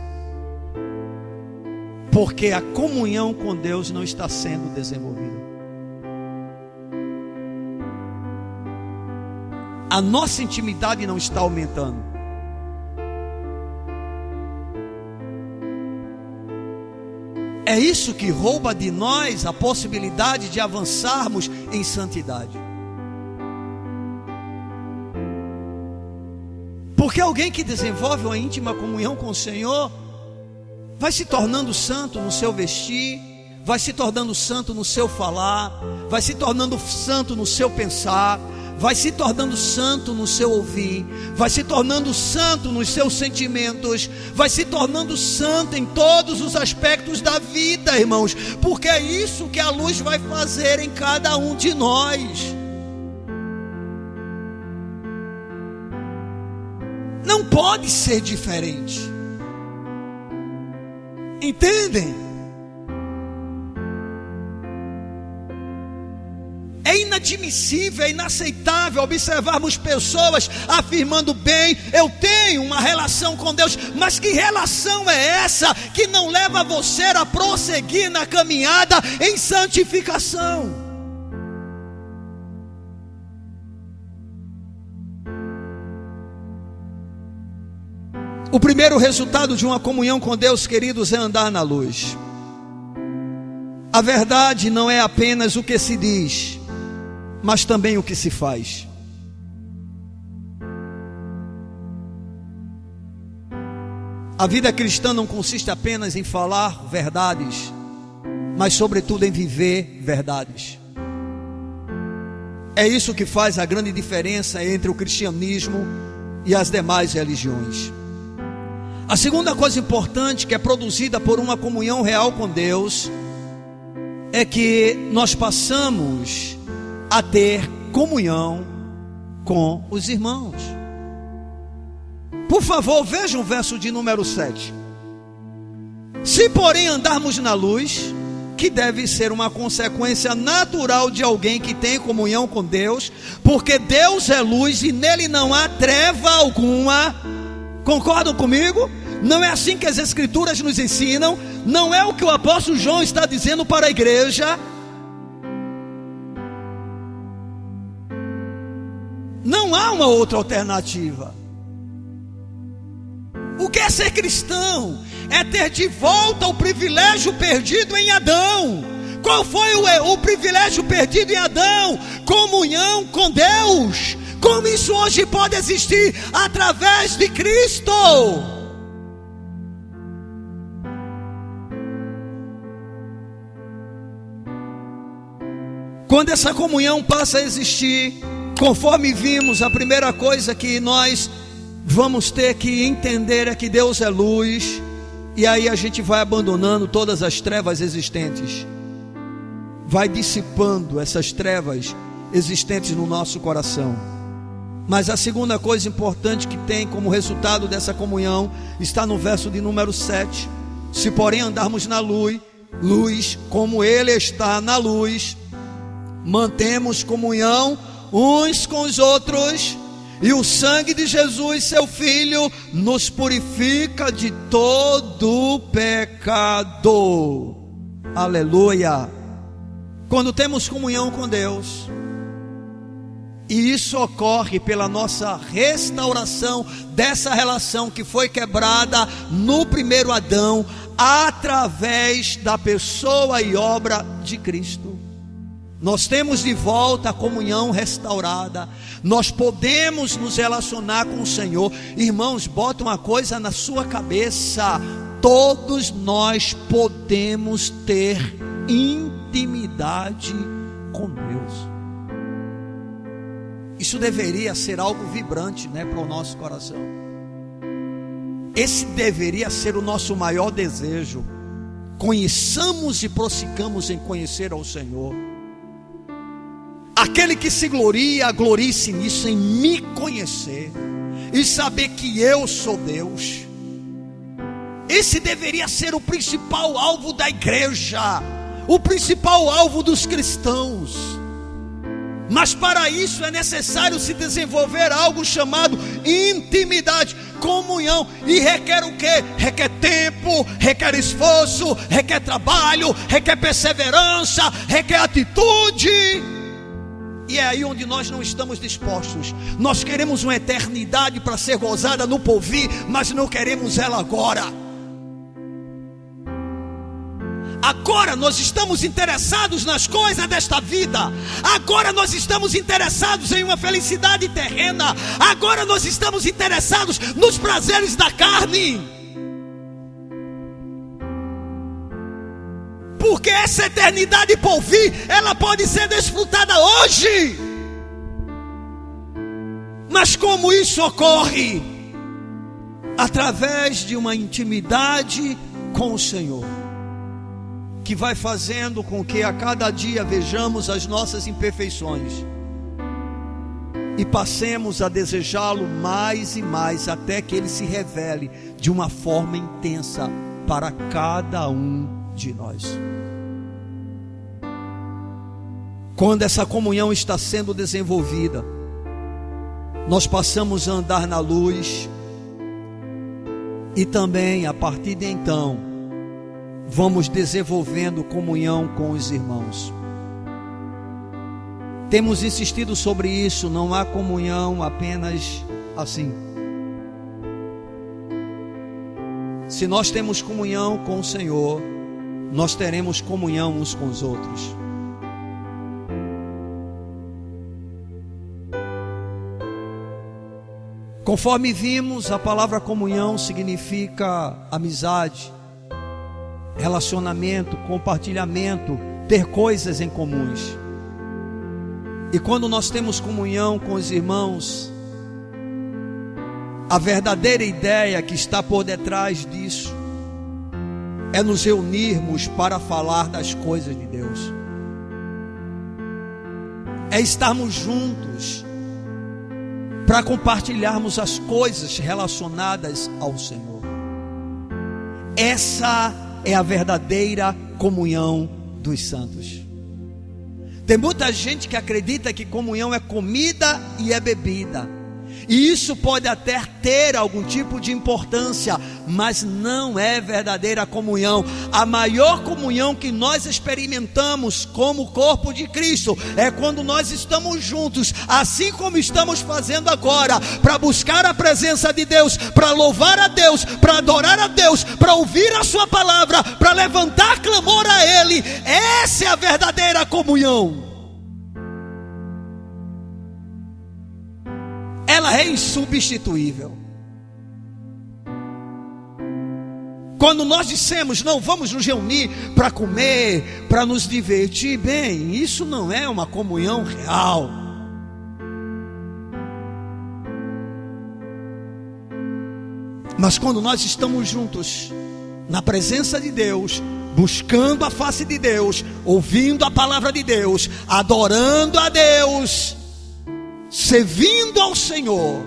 Porque a comunhão com Deus não está sendo desenvolvida. A nossa intimidade não está aumentando. É isso que rouba de nós a possibilidade de avançarmos em santidade. Porque alguém que desenvolve uma íntima comunhão com o Senhor vai se tornando santo no seu vestir, vai se tornando santo no seu falar, vai se tornando santo no seu pensar, vai se tornando santo no seu ouvir, vai se tornando santo nos seus sentimentos, vai se tornando santo em todos os aspectos da vida, irmãos, porque é isso que a luz vai fazer em cada um de nós. Não pode ser diferente. Entendem? É inadmissível, é inaceitável observarmos pessoas afirmando: bem, eu tenho uma relação com Deus, mas que relação é essa que não leva você a prosseguir na caminhada em santificação? O primeiro resultado de uma comunhão com Deus, queridos, é andar na luz. A verdade não é apenas o que se diz, mas também o que se faz. A vida cristã não consiste apenas em falar verdades, mas sobretudo em viver verdades. É isso que faz a grande diferença entre o cristianismo e as demais religiões. A segunda coisa importante que é produzida por uma comunhão real com Deus é que nós passamos a ter comunhão com os irmãos. Por favor, vejam o verso de número 7. Se porém andarmos na luz, que deve ser uma consequência natural de alguém que tem comunhão com Deus, porque Deus é luz e nele não há treva alguma. Concordam comigo? Não é assim que as Escrituras nos ensinam. Não é o que o apóstolo João está dizendo para a igreja. Não há uma outra alternativa. O que é ser cristão? É ter de volta o privilégio perdido em Adão. Qual foi o privilégio perdido em Adão? Comunhão com Deus. Como isso hoje pode existir? Através de Cristo. Quando essa comunhão passa a existir, conforme vimos, a primeira coisa que nós vamos ter que entender é que Deus é luz, e aí a gente vai abandonando todas as trevas existentes, vai dissipando essas trevas existentes no nosso coração. Mas a segunda coisa importante que tem como resultado dessa comunhão está no verso de número 7. Se porém andarmos na luz, como Ele está na luz, mantemos comunhão uns com os outros, e o sangue de Jesus, seu Filho, nos purifica de todo pecado. Aleluia. Quando temos comunhão com Deus, E isso ocorre pela nossa restauração dessa relação que foi quebrada no primeiro Adão, através da pessoa e obra de Cristo. Nós temos de volta a comunhão restaurada. Nós podemos nos relacionar com o Senhor. Irmãos, bota uma coisa na sua cabeça: todos nós podemos ter intimidade com Deus. Isso deveria ser algo vibrante, para o nosso coração. Esse deveria ser o nosso maior desejo. Conheçamos e prossigamos em conhecer ao Senhor. Aquele que se gloria, glorie-se nisso, em me conhecer e saber que eu sou Deus. Esse deveria ser o principal alvo da igreja, o principal alvo dos cristãos. Mas para isso é necessário se desenvolver algo chamado intimidade, comunhão. E requer o quê? Requer tempo, requer esforço, requer trabalho, requer perseverança, requer atitude. E é aí onde nós não estamos dispostos. Nós queremos uma eternidade para ser gozada no porvir, mas não queremos ela agora. Agora nós estamos interessados nas coisas desta vida. Agora nós estamos interessados em uma felicidade terrena. Agora nós estamos interessados nos prazeres da carne. Porque essa eternidade por vir, ela pode ser desfrutada hoje. Mas como isso ocorre? Através de uma intimidade com o Senhor, que vai fazendo com que a cada dia vejamos as nossas imperfeições e passemos a desejá-lo mais e mais, até que ele se revele de uma forma intensa para cada um de nós. Quando essa comunhão está sendo desenvolvida, nós passamos a andar na luz, e também a partir de então vamos desenvolvendo comunhão com os irmãos. Temos insistido sobre isso. Não há comunhão apenas assim. Se nós temos comunhão com o Senhor, nós teremos comunhão uns com os outros. Conforme vimos, a palavra comunhão significa amizade, relacionamento, compartilhamento, ter coisas em comuns. E quando nós temos comunhão com os irmãos, a verdadeira ideia que está por detrás disso é nos reunirmos para falar das coisas de Deus, é estarmos juntos para compartilharmos as coisas relacionadas ao Senhor. Essa é a verdadeira comunhão dos santos. Tem muita gente que acredita que comunhão é comida e é bebida, e isso pode até ter algum tipo de importância, mas não é verdadeira comunhão. A maior comunhão que nós experimentamos como corpo de Cristo é quando nós estamos juntos, assim como estamos fazendo agora, para buscar a presença de Deus, para louvar a Deus, para adorar a Deus, para ouvir a sua palavra, para levantar clamor a Ele. Essa é a verdadeira comunhão. Ela é insubstituível. Quando nós dissemos, não, vamos nos reunir para comer, para nos divertir, bem, isso não é uma comunhão real. Mas quando nós estamos juntos, na presença de Deus, buscando a face de Deus, ouvindo a palavra de Deus, adorando a Deus, servindo ao Senhor,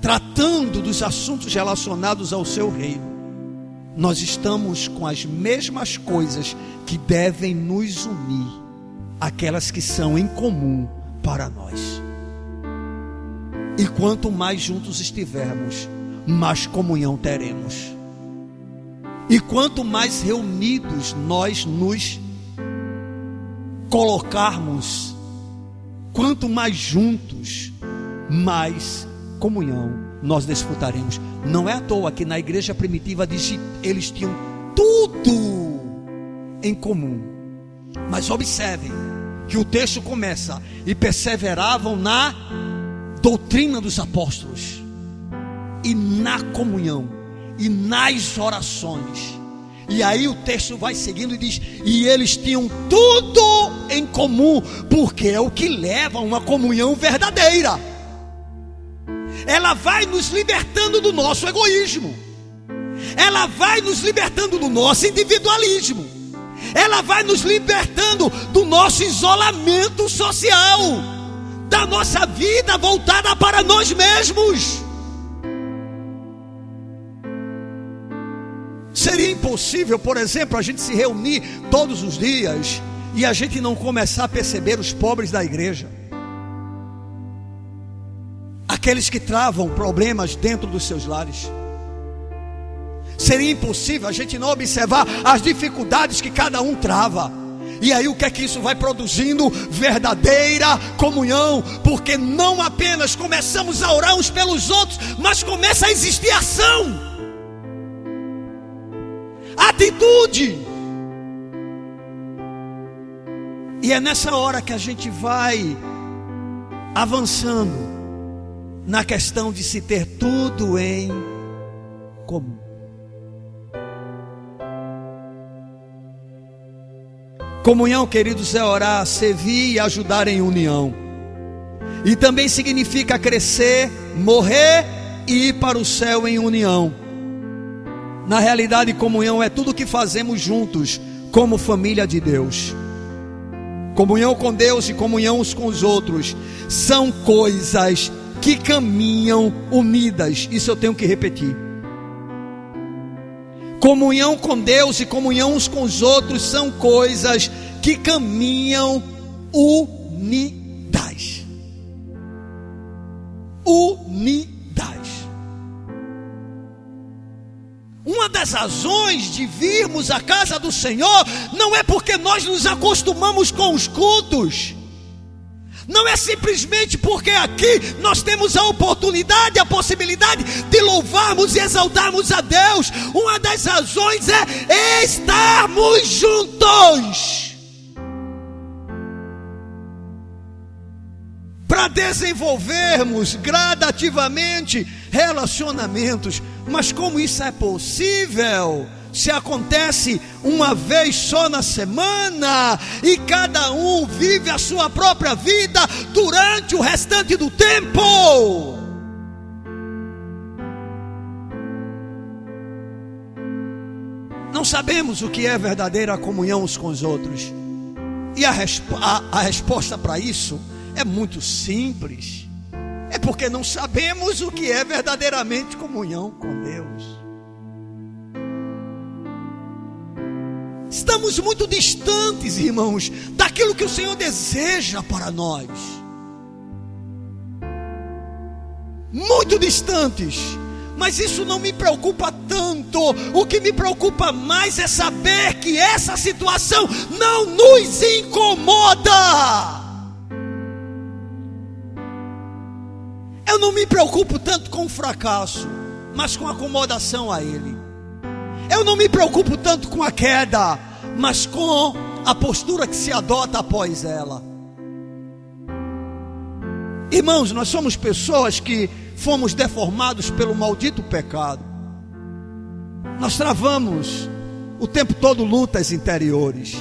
tratando dos assuntos relacionados ao seu reino, nós estamos com as mesmas coisas que devem nos unir, aquelas que são em comum para nós. E quanto mais juntos estivermos, mais comunhão teremos. E quanto mais reunidos nós nos colocarmos quanto mais juntos, mais comunhão nós desfrutaremos. Não é à toa que na igreja primitiva diz que eles tinham tudo em comum. Mas observem que o texto começa: e perseveravam na doutrina dos apóstolos, e na comunhão, e nas orações. E aí o texto vai seguindo e diz: e eles tinham tudo em comum, porque é o que leva a uma comunhão verdadeira. Ela vai nos libertando do nosso egoísmo, ela vai nos libertando do nosso individualismo, ela vai nos libertando do nosso isolamento social, da nossa vida voltada para nós mesmos. Seria impossível, por exemplo, a gente se reunir todos os dias e a gente não começar a perceber os pobres da igreja, aqueles que travam problemas dentro dos seus lares. Seria impossível a gente não observar as dificuldades que cada um trava. E aí o que é que isso vai produzindo? Verdadeira comunhão, porque não apenas começamos a orar uns pelos outros, mas começa a existir ação, atitude. E é nessa hora que a gente vai avançando na questão de se ter tudo em comum. Comunhão, queridos, é orar, servir e ajudar em união. E também significa crescer, morrer e ir para o céu em união. Na realidade, comunhão é tudo o que fazemos juntos como família de Deus. Comunhão com Deus e comunhão uns com os outros são coisas que caminham unidas. Isso eu tenho que repetir. Comunhão com Deus e comunhão uns com os outros são coisas que caminham unidas. Unidas. Uma das razões de virmos à casa do Senhor não é porque nós nos acostumamos com os cultos. Não é simplesmente porque aqui nós temos a oportunidade, a possibilidade de louvarmos e exaltarmos a Deus. Uma das razões é estarmos juntos, para desenvolvermos gradativamente relacionamentos. Mas como isso é possível se acontece uma vez só na semana e cada um vive a sua própria vida durante o restante do tempo? Não sabemos o que é verdadeira comunhão uns com os outros. E a resposta para isso é muito simples. É porque não sabemos o que é verdadeiramente comunhão com Deus. Estamos muito distantes, irmãos, daquilo que o Senhor deseja para nós. Muito distantes. Mas isso não me preocupa tanto. O que me preocupa mais é saber que essa situação não nos incomoda. Eu não me preocupo tanto com o fracasso, mas com a acomodação a ele. Eu não me preocupo tanto com a queda, mas com a postura que se adota após ela. Irmãos, nós somos pessoas que fomos deformados pelo maldito pecado. Nós travamos o tempo todo lutas interiores.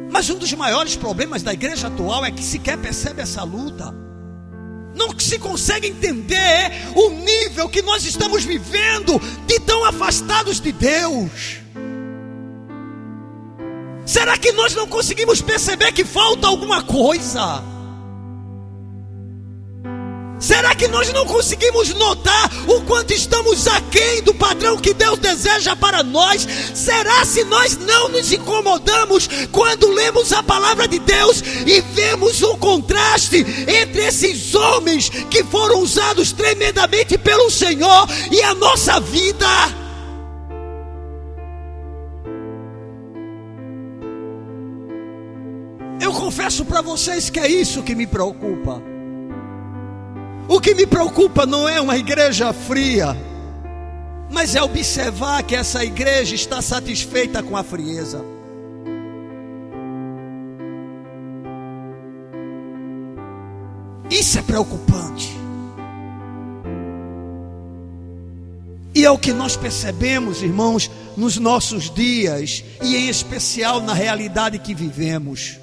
Mas um dos maiores problemas da igreja atual é que sequer percebe essa luta. Não se consegue entender o nível que nós estamos vivendo de tão afastados de Deus. Será que nós não conseguimos perceber que falta alguma coisa? Será que nós não conseguimos notar o quanto estamos aquém do padrão que Deus deseja para nós? Será se nós não nos incomodamos quando lemos a palavra de Deus e vemos o contraste entre esses homens que foram usados tremendamente pelo Senhor e a nossa vida? Eu confesso confesso para vocês que é isso que me preocupa. O que me preocupa não é uma igreja fria, mas é observar que essa igreja está satisfeita com a frieza. Isso é preocupante. E é o que nós percebemos, irmãos, nos nossos dias, e em especial na realidade que vivemos.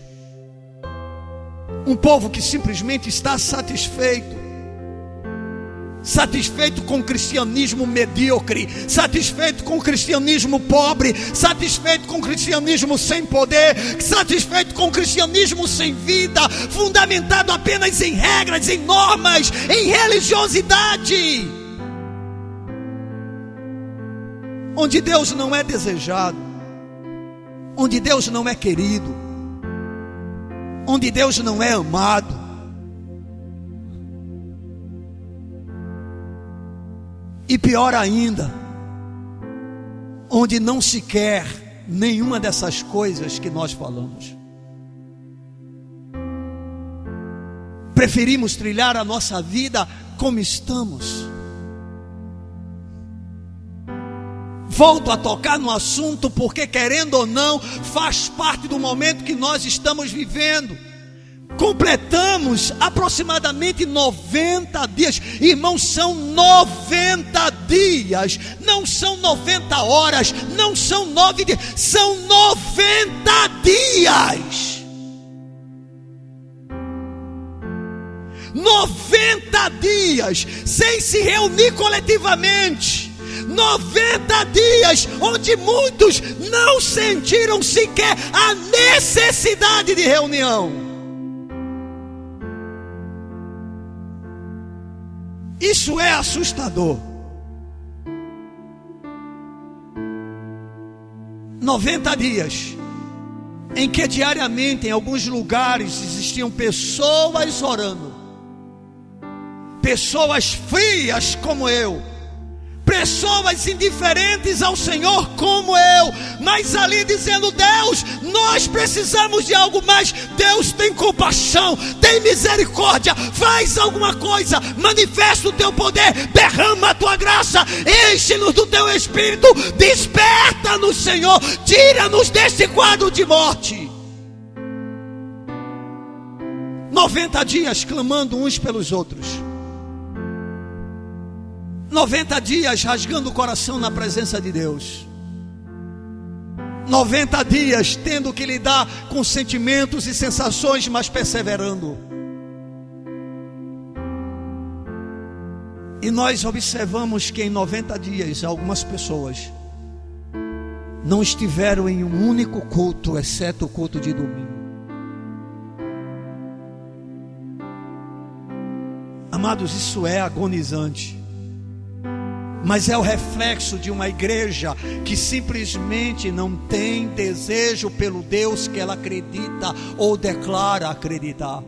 Um povo que simplesmente está satisfeito com o cristianismo medíocre, satisfeito com o cristianismo pobre, satisfeito com o cristianismo sem poder, satisfeito com o cristianismo sem vida, fundamentado apenas em regras, em normas, em religiosidade, onde Deus não é desejado, onde Deus não é querido, onde Deus não é amado. E pior ainda, onde não se quer nenhuma dessas coisas que nós falamos. Preferimos trilhar a nossa vida como estamos. Volto a tocar no assunto porque, querendo ou não, faz parte do momento que nós estamos vivendo. Completamos aproximadamente 90 dias. Irmãos, são 90 dias. Não são 90 horas. Não são 9 dias. São 90 dias. 90 dias sem se reunir coletivamente. 90 dias onde muitos não sentiram sequer a necessidade de reunião. Isso é assustador. 90 dias em que diariamente em alguns lugares existiam pessoas orando, pessoas frias como eu, pessoas indiferentes ao Senhor como eu, mas ali dizendo: Deus, nós precisamos de algo mais. Deus, tem compaixão, tem misericórdia, faz alguma coisa, manifesta o teu poder, derrama a tua graça, enche-nos do teu Espírito, desperta-nos, Senhor, tira-nos deste quadro de morte. 90 dias clamando uns pelos outros, 90 dias rasgando o coração na presença de Deus, 90 dias tendo que lidar com sentimentos e sensações, mas perseverando. E nós observamos que em 90 dias algumas pessoas não estiveram em um único culto, exceto o culto de domingo. Amados, isso é agonizante. Mas é o reflexo de uma igreja que simplesmente não tem desejo pelo Deus que ela acredita ou declara acreditar.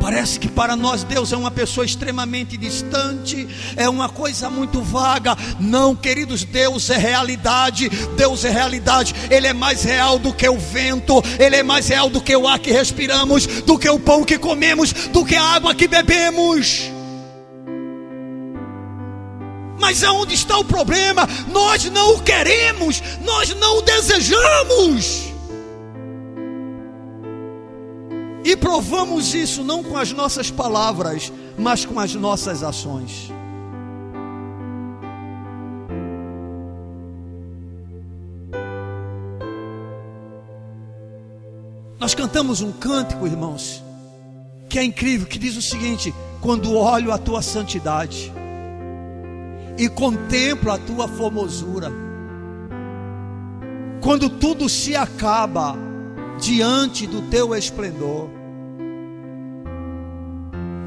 Parece que para nós Deus é uma pessoa extremamente distante, é uma coisa muito vaga. Não, queridos, Deus é realidade. Deus é realidade. Ele é mais real do que o vento, Ele é mais real do que o ar que respiramos, do que o pão que comemos, do que a água que bebemos. Mas aonde está o problema? Nós não o queremos, nós não o desejamos. E provamos isso não com as nossas palavras, mas com as nossas ações. Nós cantamos um cântico, irmãos, que é incrível, que diz o seguinte: quando olho a tua santidade e contemplo a tua formosura, quando tudo se acaba diante do teu esplendor,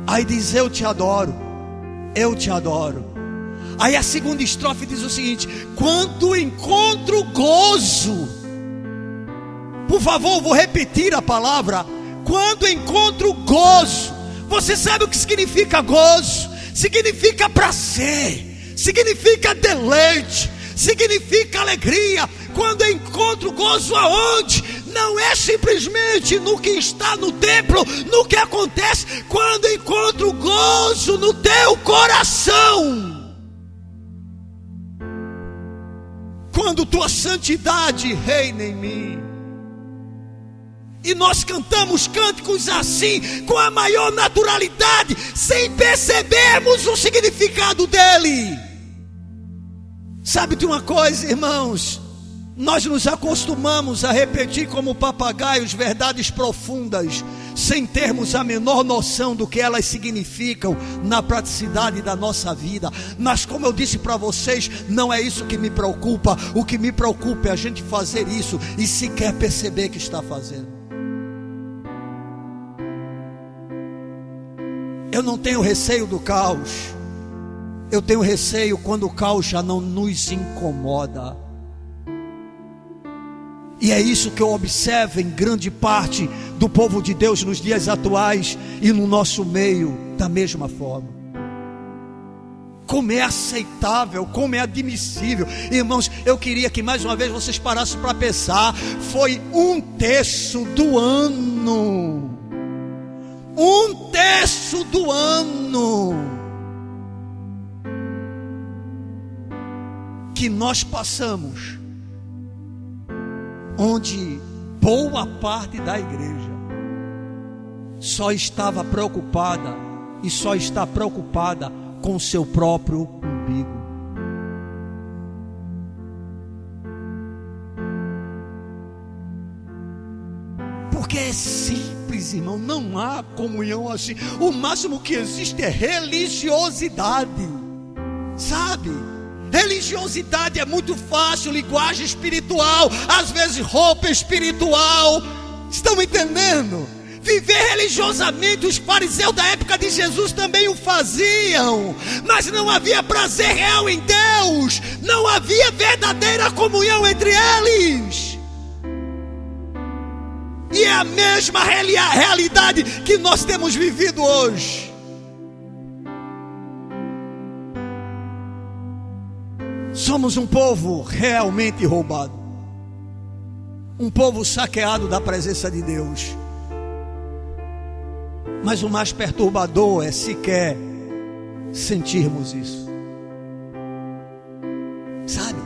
aí diz: eu te adoro, eu te adoro. Aí a segunda estrofe diz o seguinte: quando encontro gozo. Por favor, vou repetir a palavra: quando encontro gozo. Você sabe o que significa gozo? Significa prazer, significa deleite, significa alegria. Quando encontro gozo aonde? não é simplesmente no que está no templo, no que acontece quando encontro gozo no teu coração, quando tua santidade reina em mim. E nós cantamos cânticos assim, com a maior naturalidade, sem percebermos o significado dele. Sabe de uma coisa, irmãos? Nós nos acostumamos a repetir como papagaios verdades profundas, sem termos a menor noção do que elas significam na praticidade da nossa vida. Mas como eu disse para vocês, não é isso que me preocupa. O que me preocupa é a gente fazer isso e sequer perceber que está fazendo. Eu não tenho receio do caos. Eu tenho receio quando o caos já não nos incomoda. E é isso que eu observo em grande parte do povo de Deus nos dias atuais e no nosso meio da mesma forma. Como é aceitável, como é admissível. Irmãos, eu queria que mais uma vez vocês parassem para pensar. Foi 1/3 do ano. 1/3 do ano que nós passamos, onde boa parte da igreja só estava preocupada e só está preocupada com o seu próprio umbigo. Porque é simples, irmão, não há comunhão assim. O máximo que existe é religiosidade, sabe? Religiosidade é muito fácil, linguagem espiritual, às vezes roupa espiritual. Estão entendendo? Viver religiosamente, os fariseus da época de Jesus também o faziam, mas não havia prazer real em Deus, não havia verdadeira comunhão entre eles. E é a mesma realidade que nós temos vivido hoje. Somos um povo realmente roubado, um povo saqueado da presença de Deus. Mas o mais perturbador é sequer sentirmos isso. Sabe?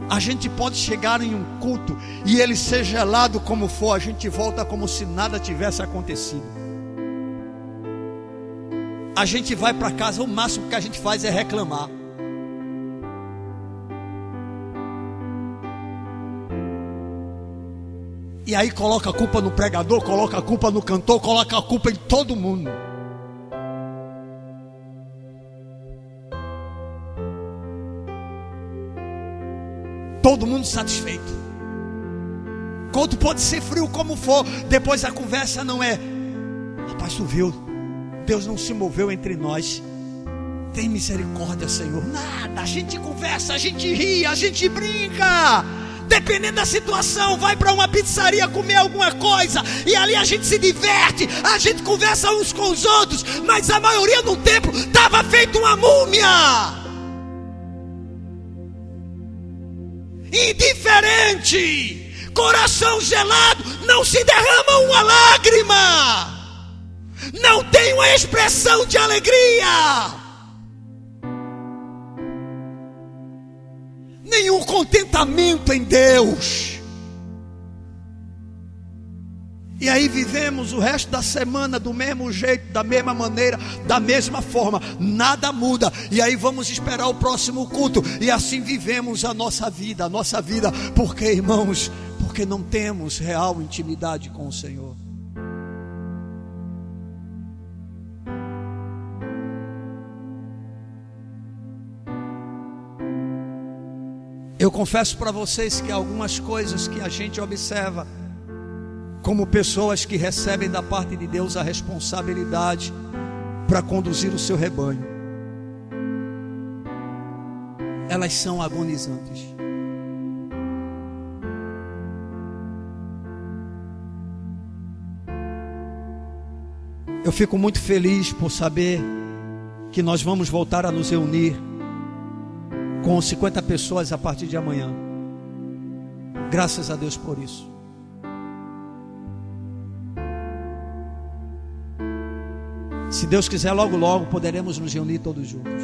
A gente pode chegar em um culto e ele ser gelado como for, a gente volta como se nada tivesse acontecido. A gente vai para casa, o máximo que a gente faz é reclamar. E aí coloca a culpa no pregador, coloca a culpa no cantor, coloca a culpa em todo mundo. Todo mundo satisfeito. Culto pode ser frio como for, depois a conversa não é: rapaz, tu viu, Deus não se moveu entre nós. Tem misericórdia, Senhor. Nada, a gente conversa, a gente ri, a gente brinca. Dependendo da situação, vai para uma pizzaria comer alguma coisa, e ali a gente se diverte, a gente conversa uns com os outros. Mas a maioria no templo estava feito uma múmia, indiferente, coração gelado, não se derrama uma lágrima, não tem uma expressão de alegria, nenhum contentamento em Deus. E aí vivemos o resto da semana do mesmo jeito, da mesma maneira, da mesma forma, nada muda. E aí vamos esperar o próximo culto, e assim vivemos a nossa vida, porque, irmãos, porque não temos real intimidade com o Senhor. Eu confesso para vocês que algumas coisas que a gente observa como pessoas que recebem da parte de Deus a responsabilidade para conduzir o seu rebanho, elas são agonizantes. Eu fico muito feliz por saber que nós vamos voltar a nos reunir com 50 pessoas a partir de amanhã. Graças a Deus por isso. Se Deus quiser, logo logo poderemos nos reunir todos juntos.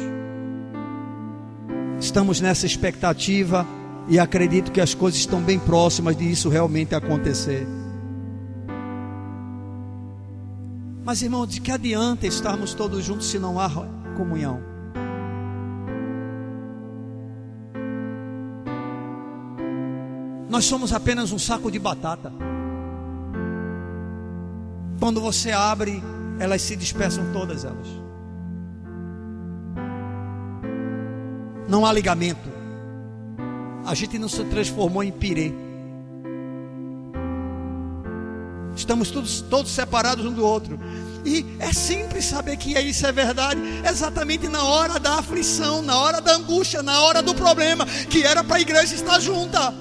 Estamos nessa expectativa e acredito que as coisas estão bem próximas de isso realmente acontecer. Mas, irmão, de que adianta estarmos todos juntos se não há comunhão? Nós somos apenas um saco de batata. Quando você abre, elas se dispersam todas elas. Não há ligamento. A gente não se transformou em pirê. Estamos todos separados um do outro. E é simples saber que isso é verdade. Exatamente na hora da aflição, na hora da angústia, na hora do problema, que era para a igreja estar junta.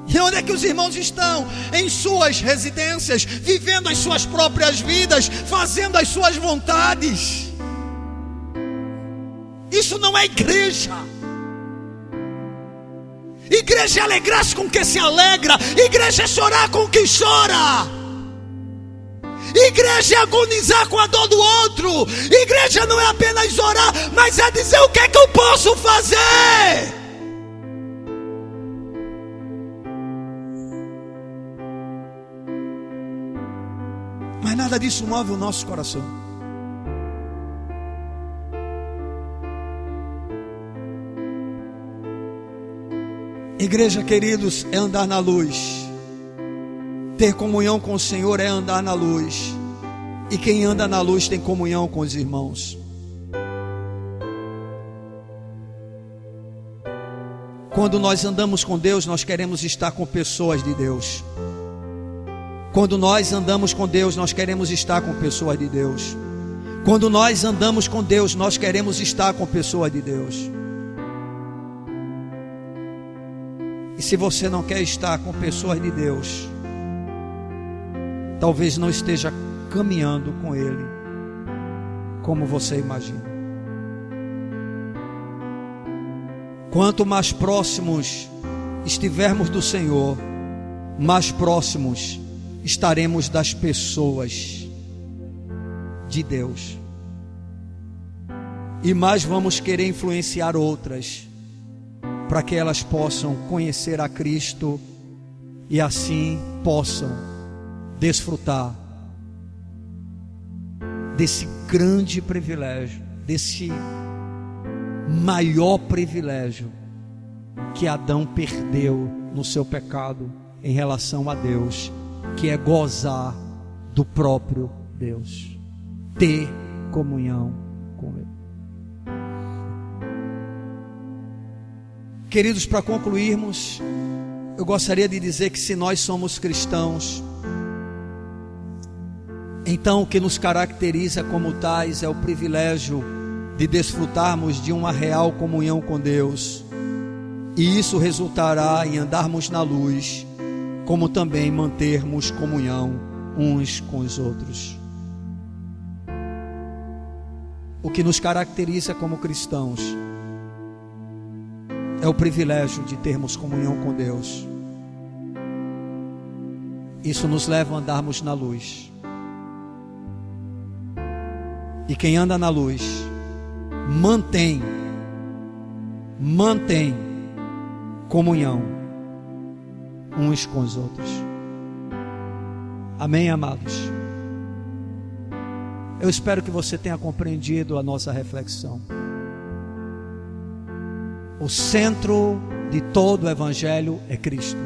E onde é que os irmãos estão? Em suas residências, vivendo as suas próprias vidas, fazendo as suas vontades. Isso não é igreja. Igreja é alegrar-se com o que se alegra. Igreja é chorar com o que chora. Igreja é agonizar com a dor do outro. Igreja não é apenas orar, mas é dizer o que é que eu posso fazer. Mas nada disso move o nosso coração. Igreja, queridos, é andar na luz. Ter comunhão com o Senhor é andar na luz. E quem anda na luz tem comunhão com os irmãos. Quando nós andamos com Deus, nós queremos estar com pessoas de Deus. Quando nós andamos com Deus, nós queremos estar com pessoas de Deus. Quando nós andamos com Deus, nós queremos estar com pessoas de Deus. E se você não quer estar com pessoas de Deus, talvez não esteja caminhando com Ele como você imagina. Quanto mais próximos estivermos do Senhor, mais próximos estaremos das pessoas de Deus. E mais vamos querer influenciar outras, para que elas possam conhecer a Cristo e assim possam desfrutar desse grande privilégio, desse maior privilégio que Adão perdeu no seu pecado em relação a Deus, que é gozar do próprio Deus, ter comunhão com Ele. Queridos, para concluirmos, eu gostaria de dizer que se nós somos cristãos, então o que nos caracteriza como tais é o privilégio de desfrutarmos de uma real comunhão com Deus, e isso resultará em andarmos na luz, como também mantermos comunhão uns com os outros. O que nos caracteriza como cristãos é o privilégio de termos comunhão com Deus. Isso nos leva a andarmos na luz. E quem anda na luz mantém comunhão uns com os outros. Amém, amados? Eu espero que você tenha compreendido a nossa reflexão. O centro de todo o Evangelho é Cristo.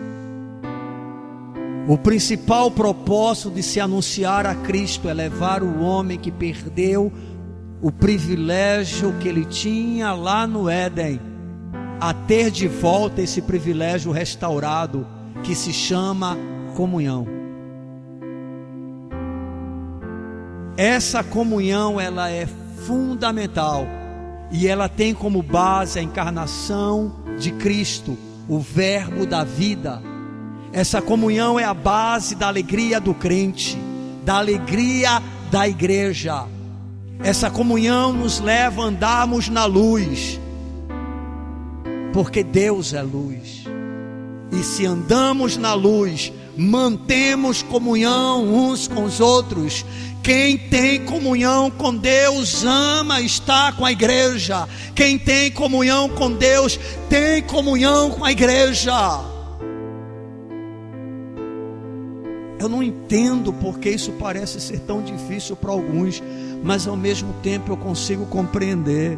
O principal propósito de se anunciar a Cristo é levar o homem que perdeu o privilégio que ele tinha lá no Éden, a ter de volta esse privilégio restaurado, que se chama comunhão. Essa comunhão, ela é fundamental, e ela tem como base a encarnação de Cristo, o verbo da vida. Essa comunhão é a base da alegria do crente, da alegria da igreja. Essa comunhão nos leva a andarmos na luz, porque Deus é luz. E se andamos na luz, mantemos comunhão uns com os outros. Quem tem comunhão com Deus ama estar com a igreja. Quem tem comunhão com Deus tem comunhão com a igreja. Eu não entendo porque isso parece ser tão difícil para alguns, mas ao mesmo tempo eu consigo compreender.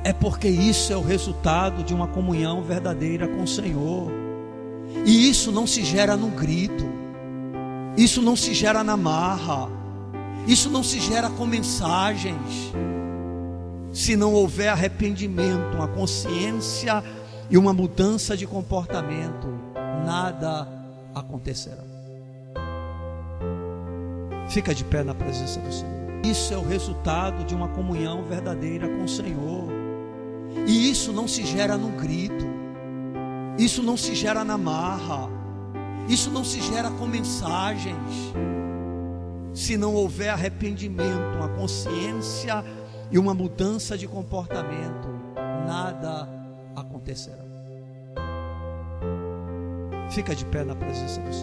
É porque isso é o resultado de uma comunhão verdadeira com o Senhor. E isso não se gera no grito, isso não se gera na marra, isso não se gera com mensagens. Se não houver arrependimento, uma consciência e uma mudança de comportamento, nada acontecerá. Fica de pé na presença do Senhor. Isso é o resultado de uma comunhão verdadeira com o Senhor. E isso não se gera no grito, isso não se gera na marra, isso não se gera com mensagens. Se não houver arrependimento, uma consciência e uma mudança de comportamento, nada acontecerá. Fica de pé na presença do Senhor.